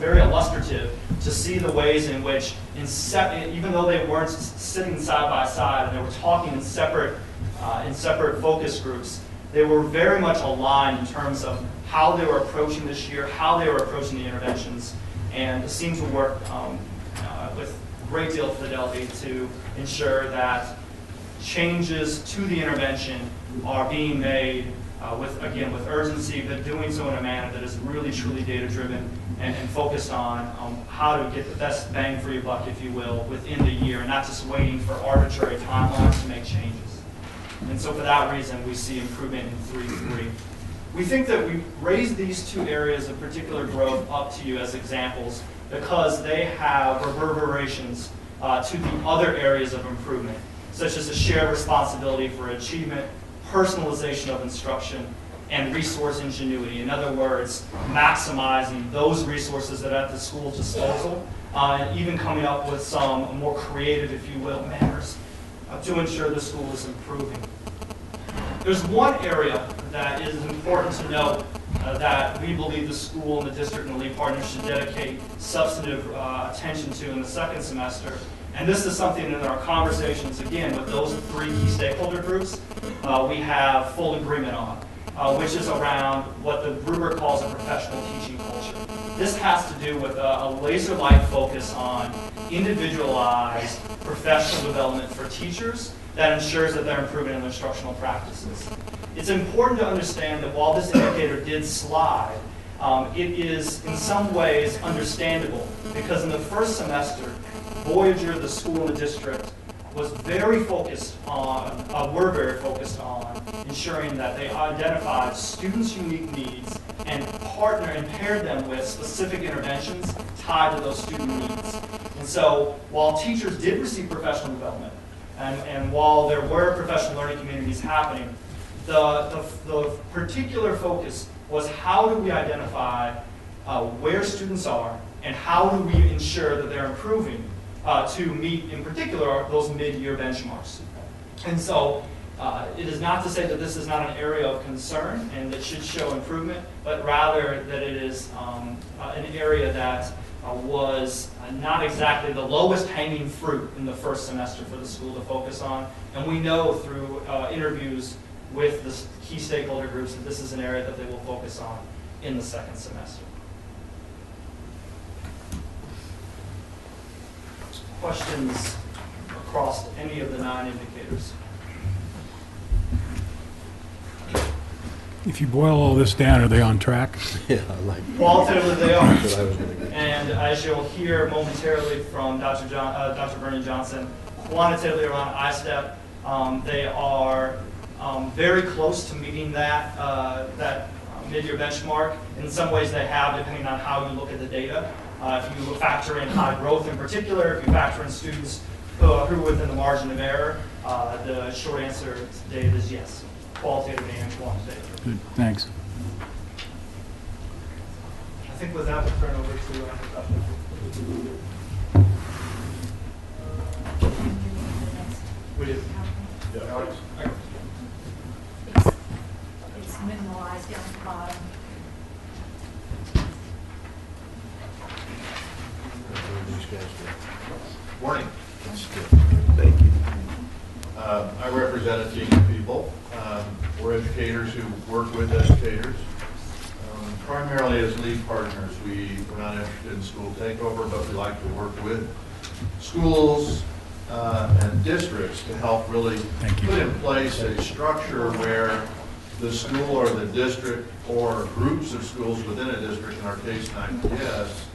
Speaker 13: illustrative to see the ways in which, even though they weren't sitting side by side and they were talking in separate focus groups, they were very much aligned in terms of how they were approaching this year, how they were approaching the interventions, and seemed to work with a great deal of fidelity to ensure that changes to the intervention are being made with urgency, but doing so in a manner that is really, truly data-driven and focused on how to get the best bang for your buck, if you will, within the year, and not just waiting for arbitrary timelines to make changes. And so for that reason, we see improvement in 3-3. We think that we raised these two areas of particular growth up to you as examples because they have reverberations to the other areas of improvement, such as a shared responsibility for achievement, personalization of instruction, and resource ingenuity. In other words, maximizing those resources that are at the school's disposal, and even coming up with some more creative, if you will, manners to ensure the school is improving. There's one area that is important to note that we believe the school and the district and the lead partners should dedicate substantive attention to in the second semester. And this is something in our conversations, again, with those three key stakeholder groups, we have full agreement on, which is around what the rubric calls a professional teaching culture. This has to do with a laser-like focus on individualized professional development for teachers that ensures that they're improving in their instructional practices. It's important to understand that while this indicator did slide, it is in some ways understandable because in the first semester, Voyager, the school, and the district were very focused on ensuring that they identified students' unique needs and paired them with specific interventions tied to those student needs. And so while teachers did receive professional development, and while there were professional learning communities happening, the particular focus was how do we identify where students are and how do we ensure that they're improving to meet, in particular, those mid-year benchmarks. And so it is not to say that this is not an area of concern and that should show improvement, but rather that it is an area that was not exactly the lowest hanging fruit in the first semester for the school to focus on. And we know through interviews with the key stakeholder groups that this is an area that they will focus on in the second semester. Questions across any of the 9 indicators?
Speaker 17: If you boil all this down, are they on track?
Speaker 15: Yeah, like.
Speaker 13: Qualitatively, they are.
Speaker 15: That's what I was gonna get.
Speaker 13: And as you'll hear momentarily from Dr. Vernon Johnson, quantitatively around ISTEP, they are very close to meeting that mid-year benchmark. In some ways they have, depending on how you look at the data. If you factor in high growth in particular, if you factor in students who are within the margin of error, the short answer to Dave is yes, qualitative and quantitative.
Speaker 17: Good, thanks.
Speaker 13: I think with that, we'll turn over to Dr. We did.
Speaker 7: It's minimalized down at the bottom.
Speaker 11: Morning.
Speaker 3: Thank you.
Speaker 11: I represent a team of people. We're educators who work with educators. Primarily as lead partners, we're not interested in school takeover, but we like to work with schools and districts to help really put in place a structure where the school or the district or groups of schools within a district, in our case 9PS,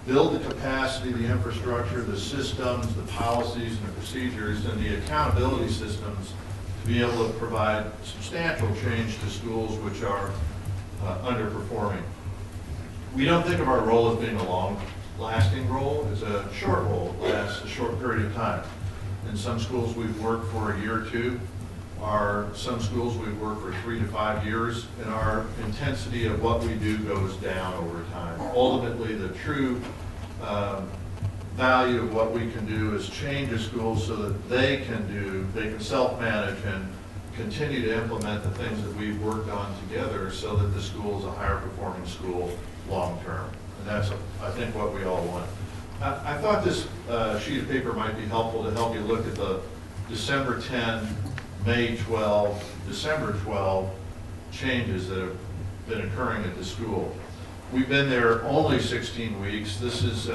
Speaker 11: build the capacity, the infrastructure, the systems, the policies and the procedures, and the accountability systems to be able to provide substantial change to schools which are underperforming. We don't think of our role as being a long-lasting role. it's a short hold, lasts a short period of time. In some schools, we've worked for a year or two. Some schools we've worked for 3 to 5 years, and our intensity of what we do goes down over time. Ultimately, the true value of what we can do is change a school so that they can self-manage and continue to implement the things that we've worked on together so that the school is a higher performing school long-term. And that's, I think, what we all want. I thought this sheet of paper might be helpful to help you look at the December 10, May 12, December 12 changes that have been occurring at the school. We've been there only 16 weeks. This is,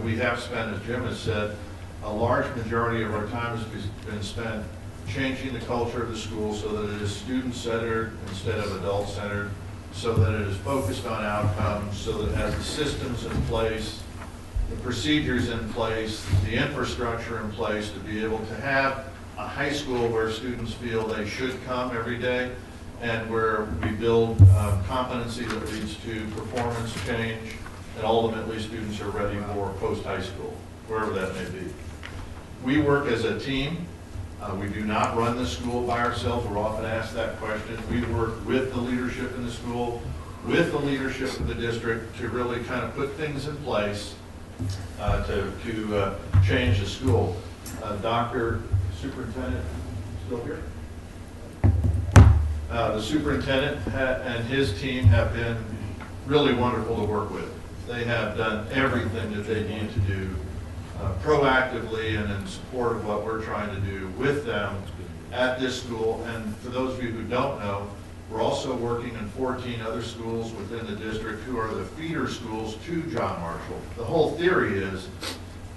Speaker 11: we have spent, as Jim has said, a large majority of our time has been spent changing the culture of the school so that it is student-centered instead of adult-centered, so that it is focused on outcomes, so that it has the systems in place, the procedures in place, the infrastructure in place to be able to have a high school where students feel they should come every day, and where we build competency that leads to performance change, and ultimately students are ready for post-high school, wherever that may be. We work as a team. We do not run the school by ourselves. We're often asked that question. We work with the leadership in the school, with the leadership of the district to really kind of put things in place to change the school. Dr. Superintendent, still here? The superintendent and his team have been really wonderful to work with. They have done everything that they need to do proactively and in support of what we're trying to do with them at this school. And for those of you who don't know, we're also working in 14 other schools within the district who are the feeder schools to John Marshall. The whole theory is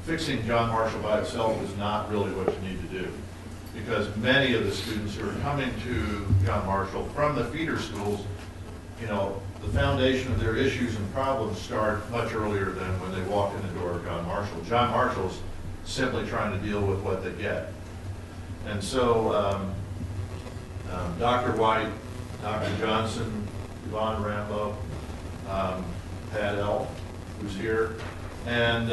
Speaker 11: fixing John Marshall by itself is not really what you need to do, because many of the students who are coming to John Marshall from the feeder schools, you know, the foundation of their issues and problems start much earlier than when they walk in the door of John Marshall. John Marshall's simply trying to deal with what they get. And so Dr. White, Dr. Johnson, Yvonne Rambo, Pat L., who's here, and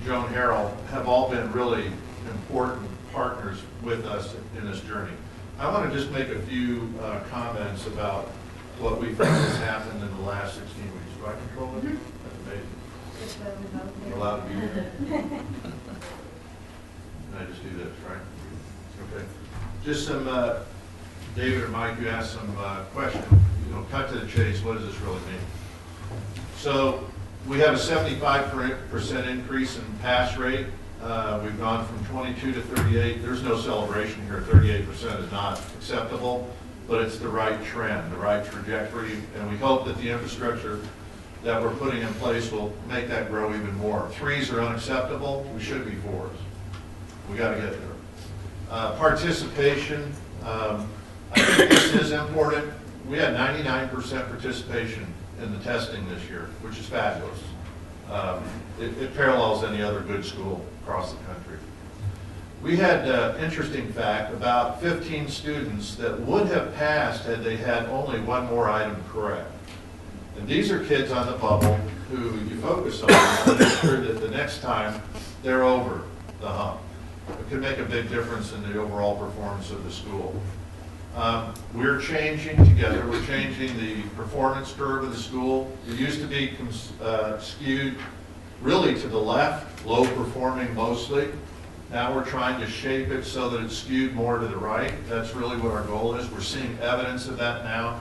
Speaker 11: Joan Harrell have all been really important partners with us in this journey. I want to just make a few comments about what we think has happened in the last 16 weeks. Do I control it? That's amazing. You're allowed to be here. Can I just do this, right? Okay. Just some, David or Mike, you asked some questions. You know, cut to the chase, what does this really mean? So we have a 75% increase in pass rate. We've gone from 22 to 38. There's no celebration here. 38% is not acceptable, but it's the right trend, the right trajectory, and we hope that the infrastructure that we're putting in place will make that grow even more. 3s are unacceptable. We should be 4s. We got to get there. Participation, I think this is important. We had 99% participation in the testing this year, which is fabulous. It parallels any other good school across the country. We had an interesting fact, about 15 students that would have passed had they had only one more item correct. And these are kids on the bubble who you focus on to make sure that the next time they're over the hump. It could make a big difference in the overall performance of the school. We're changing together. We're changing the performance curve of the school. It used to be skewed really to the left, low performing mostly. Now we're trying to shape it so that it's skewed more to the right. That's really what our goal is. We're seeing evidence of that now.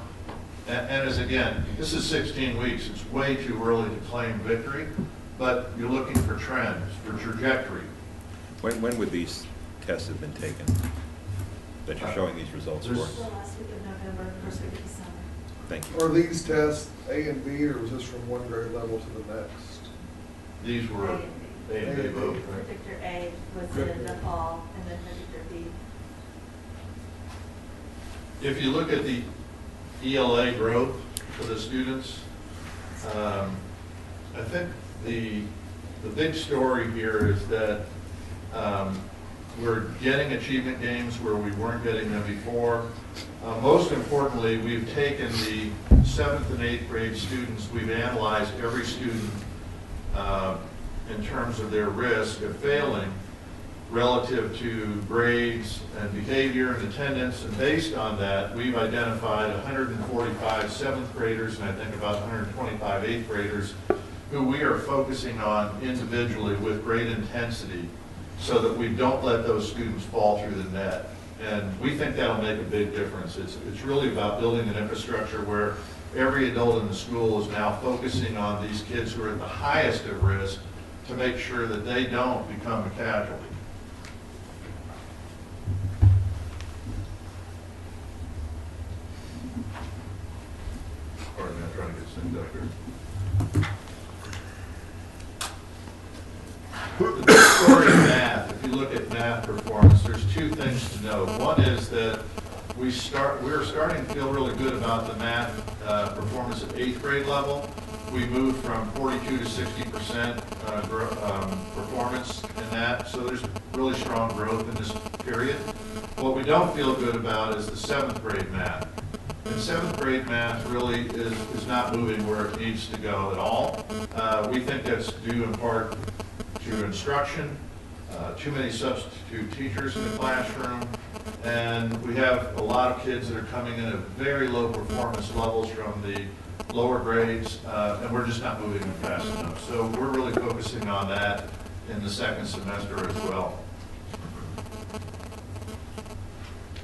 Speaker 11: And as again, this is 16 weeks. It's way too early to claim victory, but you're looking for trends, for trajectory.
Speaker 4: When would these tests have been taken that you're showing these results for?
Speaker 19: The last week of November, first week of December.
Speaker 4: Thank you.
Speaker 20: Are these tests A and B, or was this from one grade level to the next?
Speaker 11: These were A and B both, right?
Speaker 19: Predictor A was in the fall, and then predictor B.
Speaker 11: If you look at the ELA growth for the students, I think the big story here is that we're getting achievement gains where we weren't getting them before. Most importantly, we've taken the 7th and 8th grade students, we've analyzed every student in terms of their risk of failing relative to grades and behavior and attendance. And based on that, we've identified 145 seventh graders and I think about 125 eighth graders who we are focusing on individually with great intensity so that we don't let those students fall through the net. And we think that'll make a big difference. It's really about building an infrastructure where every adult in the school is now focusing on these kids who are at the highest of risk to make sure that they don't become a casualty. Pardon me, I'm trying to get synced up here. The big story in math, if you look at math performance, there's two things to note. One is that we're starting to feel really good about the math performance at 8th grade level. We moved from 42 to 60% performance in that, so there's really strong growth in this period. What we don't feel good about is the 7th grade math. And 7th grade math really is not moving where it needs to go at all. We think that's due in part to instruction, too many substitute teachers in the classroom, and we have a lot of kids that are coming in at very low performance levels from the lower grades, and we're just not moving them fast enough. So we're really focusing on that in the second semester as well.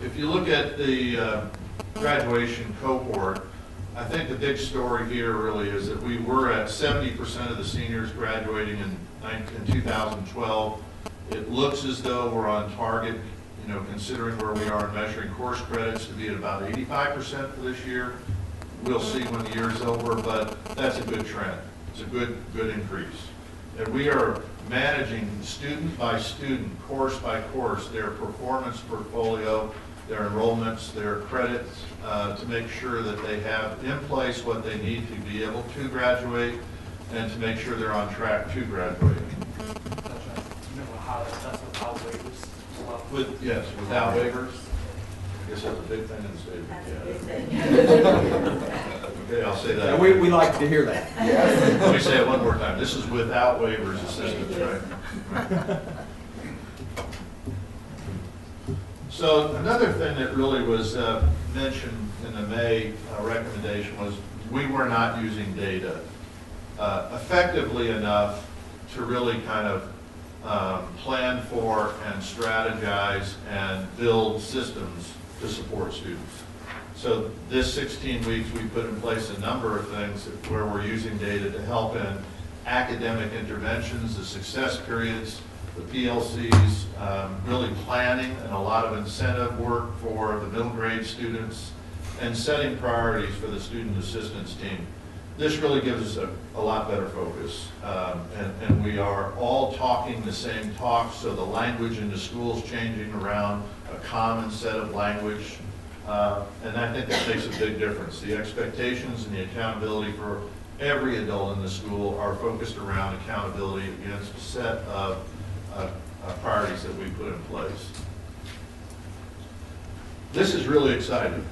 Speaker 11: If you look at the graduation cohort, I think the big story here really is that we were at 70% of the seniors graduating in 2012. It looks as though we're on target, you know, considering where we are in measuring course credits, to be at about 85% for this year. We'll see when the year's over, but that's a good trend. It's a good increase. And we are managing student by student, course by course, their performance portfolio, their enrollments, their credits, to make sure that they have in place what they need to be able to graduate and to make sure they're on track to graduate. Yes, without waivers. I guess that's a big thing in the state. That's a big thing. Okay, I'll say that.
Speaker 21: Yeah, we like to hear that.
Speaker 11: Let me say it one more time. This is without waivers assistance, right? So another thing that really was mentioned in the May recommendation was we were not using data effectively enough to really kind of plan for and strategize and build systems to support students. So this 16 weeks we put in place a number of things where we're using data to help in academic interventions, the success periods, the PLCs, really planning and a lot of incentive work for the middle grade students, and setting priorities for the student assistance team. This really gives us a lot better focus, and we are all talking the same talk, so the language in the school's changing around a common set of language, and I think that makes a big difference. The expectations and the accountability for every adult in the school are focused around accountability against a set of priorities that we put in place. This is really exciting.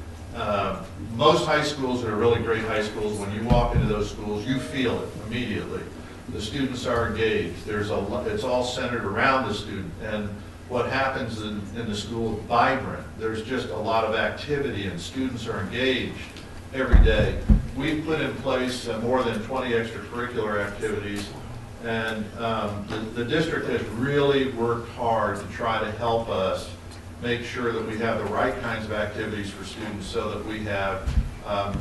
Speaker 11: Most high schools that are really great high schools, when you walk into those schools, you feel it immediately. The students are engaged. It's all centered around the student, and what happens in the school is vibrant. There's just a lot of activity, and students are engaged every day. We've put in place more than 20 extracurricular activities, and the district has really worked hard to try to help us make sure that we have the right kinds of activities for students, so that we have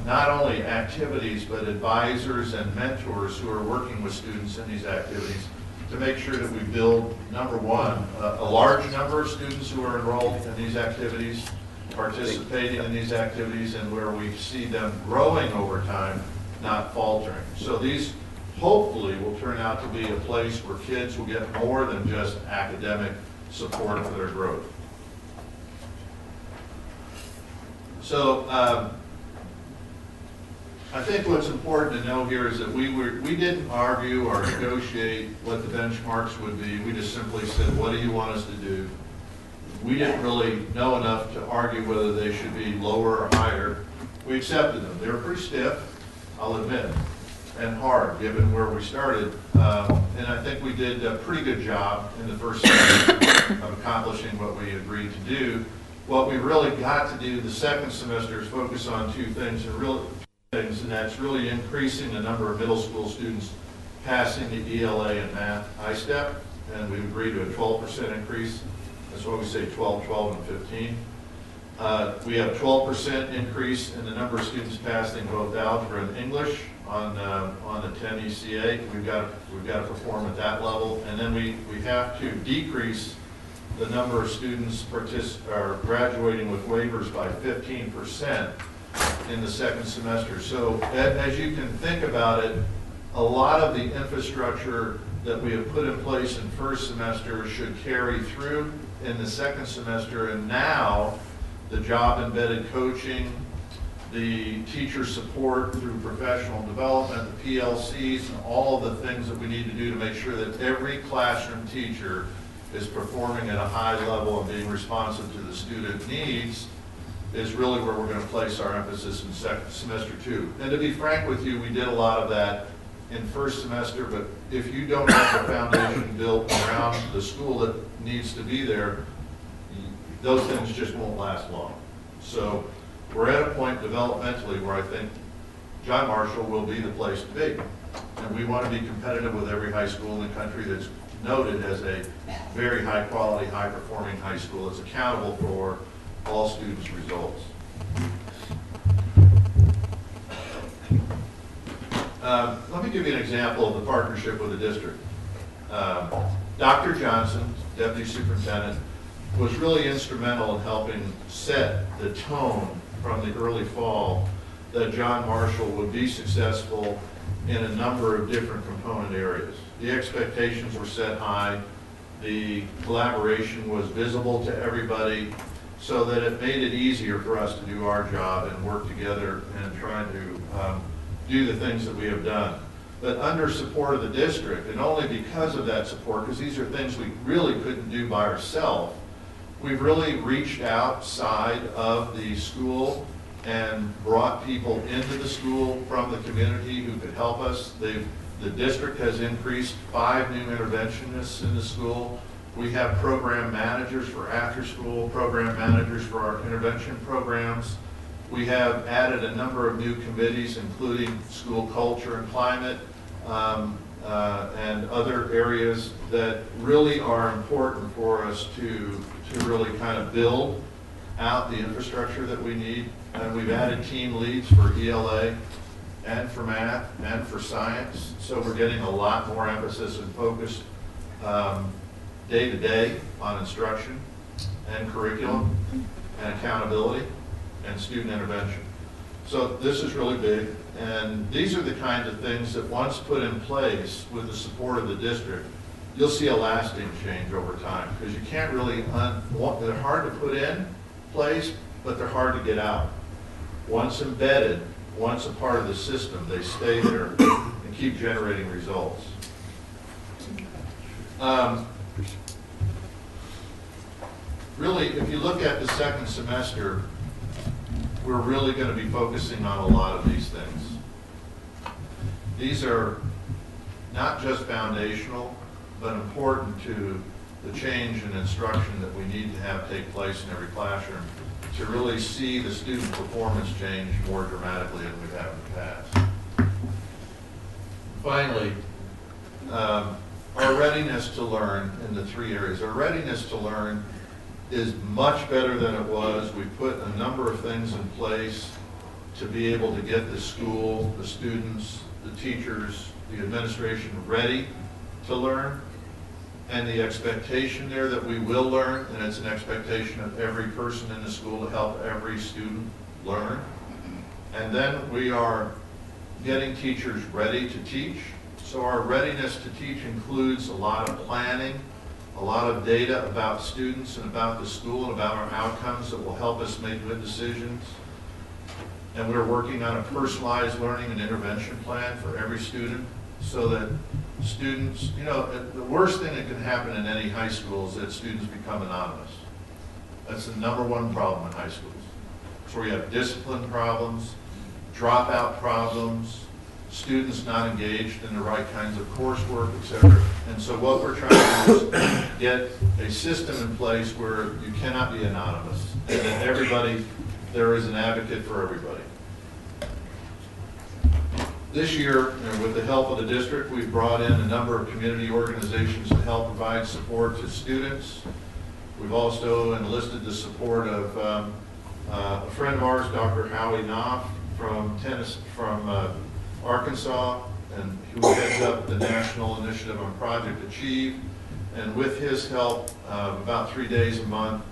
Speaker 11: not only activities but advisors and mentors who are working with students in these activities to make sure that we build, number one, a large number of students who are enrolled in these activities, participating in these activities, and where we see them growing over time, not faltering. So these hopefully will turn out to be a place where kids will get more than just academic support for their growth. So I think what's important to know here is that we didn't argue or negotiate what the benchmarks would be. We just simply said, what do you want us to do? We didn't really know enough to argue whether they should be lower or higher. We accepted them. They were pretty stiff, I'll admit. and hard, given where we started. And I think we did a pretty good job in the first semester of accomplishing what we agreed to do. What we really got to do the second semester is focus on two things, and that's really increasing the number of middle school students passing the ELA and math ISTEP, and we agreed to a 12% increase. That's what we say, 12, 12, and 15. We have 12% increase in the number of students passing both algebra and English on the 10 ECA. We've got to perform at that level, and then we have to decrease the number of students graduating with waivers by 15% in the second semester. So as you can think about it, a lot of the infrastructure that we have put in place in first semester should carry through in the second semester, and now the job-embedded coaching, the teacher support through professional development, the PLCs, and all of the things that we need to do to make sure that every classroom teacher is performing at a high level and being responsive to the student needs is really where we're going to place our emphasis in semester 2. And to be frank with you, we did a lot of that in first semester, but if you don't have a foundation built around the school that needs to be there, those things just won't last long. So we're at a point developmentally where I think John Marshall will be the place to be. And we want to be competitive with every high school in the country that's noted as a very high quality, high performing high school that's accountable for all students' results. Let me give you an example of the partnership with the district. Dr. Johnson, Deputy Superintendent, was really instrumental in helping set the tone from the early fall that John Marshall would be successful in a number of different component areas. The expectations were set high, the collaboration was visible to everybody, so that it made it easier for us to do our job and work together and try to do the things that we have done. But under support of the district, and only because of that support, because these are things we really couldn't do by ourselves, we've really reached outside of the school and brought people into the school from the community who could help us. The district has increased 5 new interventionists in the school. We have program managers for after-school, program managers for our intervention programs. We have added a number of new committees, including school culture and climate, and other areas that really are important for us to really kind of build out the infrastructure that we need. And we've added team leads for ELA and for math and for science. So we're getting a lot more emphasis and focus day to day on instruction and curriculum and accountability and student intervention. So this is really big, and these are the kinds of things that once put in place with the support of the district, you'll see a lasting change over time, because you can't really, they're hard to put in place, but they're hard to get out. Once embedded, once a part of the system, they stay there and keep generating results. Really, if you look at the second semester, we're really going to be focusing on a lot of these things. These are not just foundational, but important to the change in instruction that we need to have take place in every classroom to really see the student performance change more dramatically than we have in the past. Finally, our readiness to learn in the 3 areas. Our readiness to learn is much better than it was. We put a number of things in place to be able to get the school, the students, the teachers, the administration ready to learn, and the expectation there that we will learn, and it's an expectation of every person in the school to help every student learn. And then we are getting teachers ready to teach. So our readiness to teach includes a lot of planning, a lot of data about students and about the school and about our outcomes that will help us make good decisions. And we're working on a personalized learning and intervention plan for every student so that students, you know, the worst thing that can happen in any high school is that students become anonymous. That's the #1 problem in high schools. It's where you have discipline problems, dropout problems, students not engaged in the right kinds of coursework, et cetera. And so what we're trying to do is get a system in place where you cannot be anonymous, and that everybody, there is an advocate for everybody. This year, with the help of the district, we've brought in a number of community organizations to help provide support to students. We've also enlisted the support of a friend of ours, Dr. Howie Knopf from Arkansas, and who heads up the National Initiative on Project Achieve. And with his help, about 3 days a month,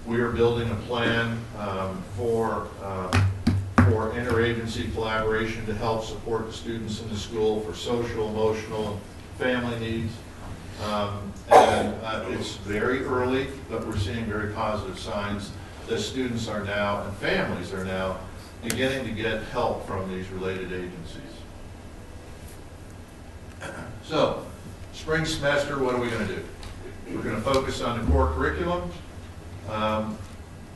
Speaker 11: we are building a plan for interagency collaboration to help support the students in the school for social, emotional, and family needs. It's very early, but we're seeing very positive signs that students are now, and families are now, beginning to get help from these related agencies. So, spring semester, what are we going to do? We're going to focus on the core curriculum.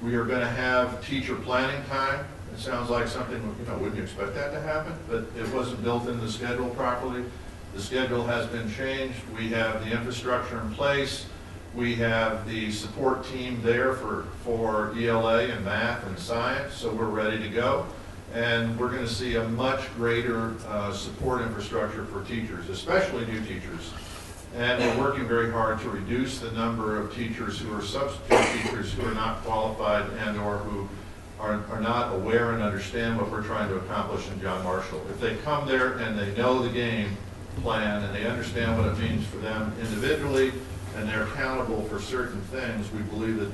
Speaker 11: We are going to have teacher planning time. It sounds like something, wouldn't you expect that to happen? But it wasn't built in the schedule properly. The schedule has been changed. We have the infrastructure in place. We have the support team there for ELA and math and science, so we're ready to go. And we're going to see a much greater support infrastructure for teachers, especially new teachers. And we're working very hard to reduce the number of teachers who are substitute teachers who are not qualified and or who are not aware and understand what we're trying to accomplish in John Marshall. If they come there and they know the game plan and they understand what it means for them individually and they're accountable for certain things, we believe that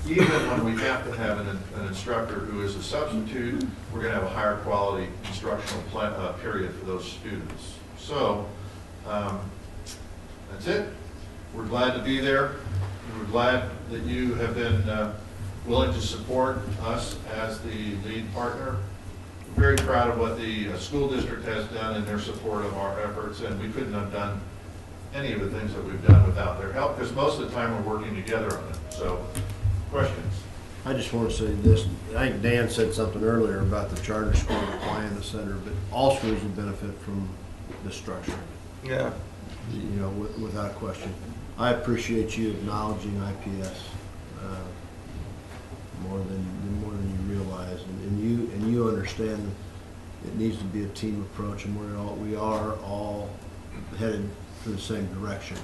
Speaker 11: even when we have to have an instructor who is a substitute, we're going to have a higher quality instructional period for those students. So that's it. We're glad to be there. We're glad that you have been willing to support us as the lead partner. We're very proud of what the school district has done in their support of our efforts, and we couldn't have done any of the things that we've done without their help, because most of the time we're working together on it. So, questions?
Speaker 15: I just want to say this. I think Dan said something earlier about the charter school, the plan, the center, but all schools will benefit from this structure.
Speaker 3: Yeah.
Speaker 15: Without question. I appreciate you acknowledging IPS more than you realize, and you understand it needs to be a team approach, and we are all headed for the same direction.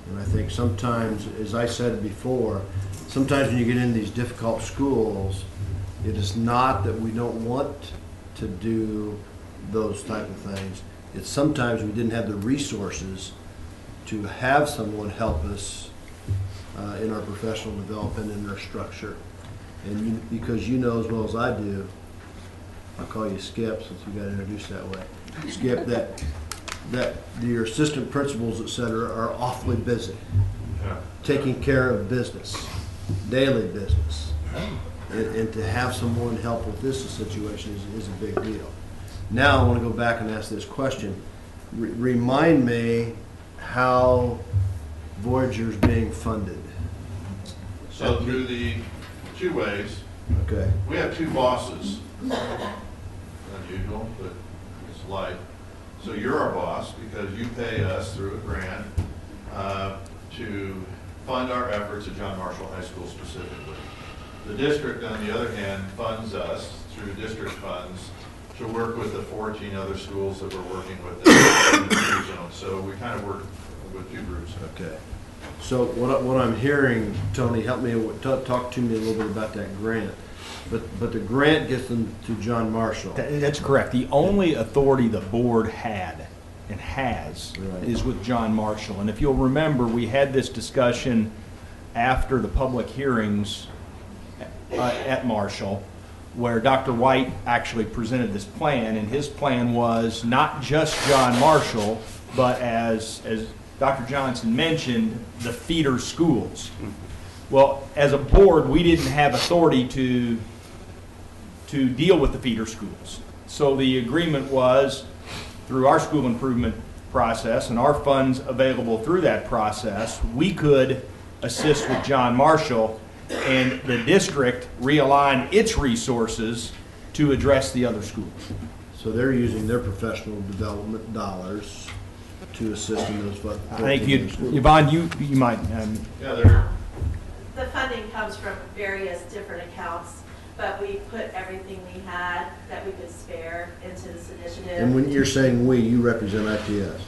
Speaker 15: And I think sometimes, as I said before, sometimes when you get into these difficult schools, it is not that we don't want to do those type of things. It's sometimes we didn't have the resources to have someone help us in our professional development and our structure. And because you know as well as I do, I'll call you Skip since you got introduced that way. Skip, that your assistant principals, et cetera, are awfully busy, taking care of business, daily business. And to have someone help with this situation is a big deal. Now I want to go back and ask this question. Remind me how Voyager's being funded.
Speaker 11: So through the two ways.
Speaker 15: Okay.
Speaker 11: We have two bosses. Unusual, but it's life. So you're our boss because you pay us through a grant to fund our efforts at John Marshall High School specifically. The district, on the other hand, funds us through district funds to work with the 14 other schools that we're working with in the zone. So we kind of work with two groups.
Speaker 15: Okay. So what I'm hearing, Tony, help me, talk to me a little bit about that grant. But the grant gets them to John Marshall.
Speaker 1: That's correct. The only authority the board had and has is with John Marshall. And if you'll remember, we had this discussion after the public hearings at Marshall, where Dr. White actually presented this plan, and his plan was not just John Marshall, but as Dr. Johnson mentioned, the feeder schools. Well, as a board, we didn't have authority to deal with the feeder schools. So the agreement was, through our school improvement process and our funds available through that process, we could assist with John Marshall, and the district realign its resources to address the other schools.
Speaker 15: So they're using their professional development dollars to assist in those.
Speaker 1: I think Yvonne, you might,
Speaker 11: Yeah, they're,
Speaker 21: The funding comes from various different accounts, but we put everything we had that we could spare into this initiative.
Speaker 15: And when you're saying we, you represent IPS.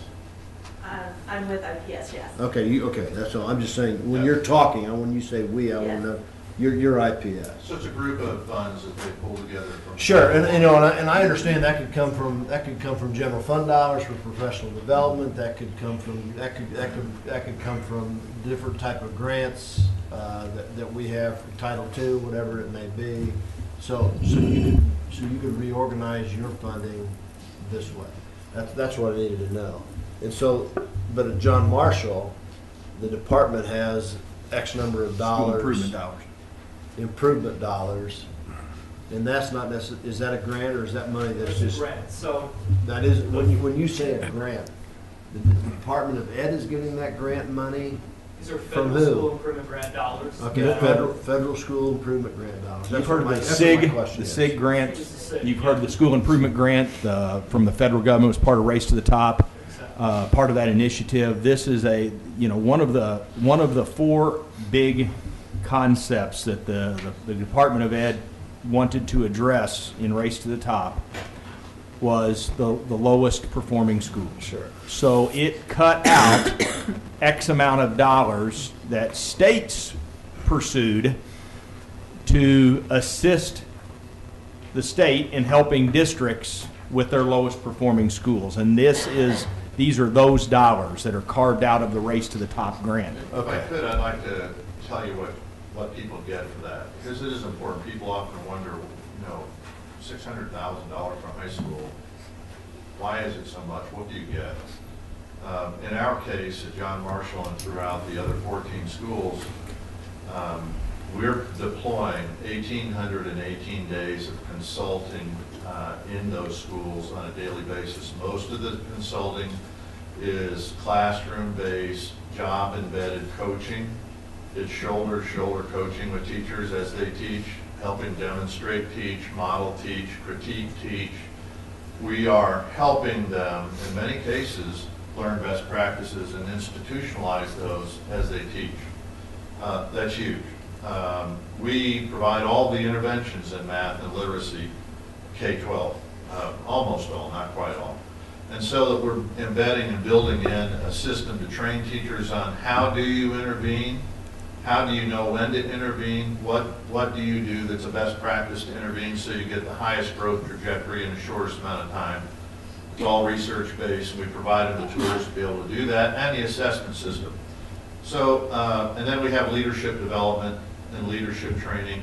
Speaker 21: I'm with IPS, yes.
Speaker 15: Okay, okay, that's all. I'm just saying, when you're talking, when you say we, I want
Speaker 21: Yes.
Speaker 15: to know, you're IPS.
Speaker 11: so it's a group of funds that they pull together from.
Speaker 15: Sure, and I understand that could come from general fund dollars for professional development. That could come from different type of grants that we have for Title II, whatever it may be. So you could reorganize your funding this way. That's what I needed to know. And so, but at John Marshall, the department has X number of dollars. Improvement dollars, and that's not necessarily, is that a grant or is that money that's just?
Speaker 13: Grant, so.
Speaker 15: That is, when you say a grant, the Department of Ed is getting that grant money?
Speaker 13: These are
Speaker 15: From
Speaker 13: federal
Speaker 15: who?
Speaker 13: school improvement grant dollars.
Speaker 15: Okay, federal school improvement grant dollars.
Speaker 1: You've heard of the SIG, grant. You've heard of the school improvement grant from the federal government. It was part of Race to the Top, part of that initiative. This is one of the four big concepts that the Department of Ed wanted to address in Race to the Top was the lowest performing schools.
Speaker 15: Sure.
Speaker 1: So it cut out X amount of dollars that states pursued to assist the state in helping districts with their lowest performing schools. And these are those dollars that are carved out of the Race to the Top grant.
Speaker 11: If I could, I'd like to tell you what people get for that, because it is important. People often wonder, $600,000 for high school, why is it so much? What do you get? In our case, at John Marshall and throughout the other 14 schools, we're deploying 1,818 days of consulting in those schools on a daily basis. Most of the consulting is classroom-based, job-embedded coaching. It's shoulder-to-shoulder coaching with teachers as they teach, helping demonstrate teach, model teach, critique teach. We are helping them, in many cases, learn best practices and institutionalize those as they teach. That's huge. We provide all the interventions in math and literacy, K-12, almost all, not quite all. And so that we're embedding and building in a system to train teachers on how do you intervene, how do you know when to intervene, what do you do that's a best practice to intervene so you get the highest growth trajectory in the shortest amount of time. It's all research-based, and we provide them the tools to be able to do that, and the assessment system. So, and then we have leadership development and leadership training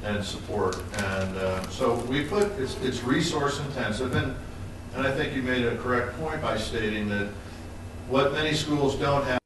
Speaker 11: and support. And so we put, it's resource intensive, and I think you made a correct point by stating that what many schools don't have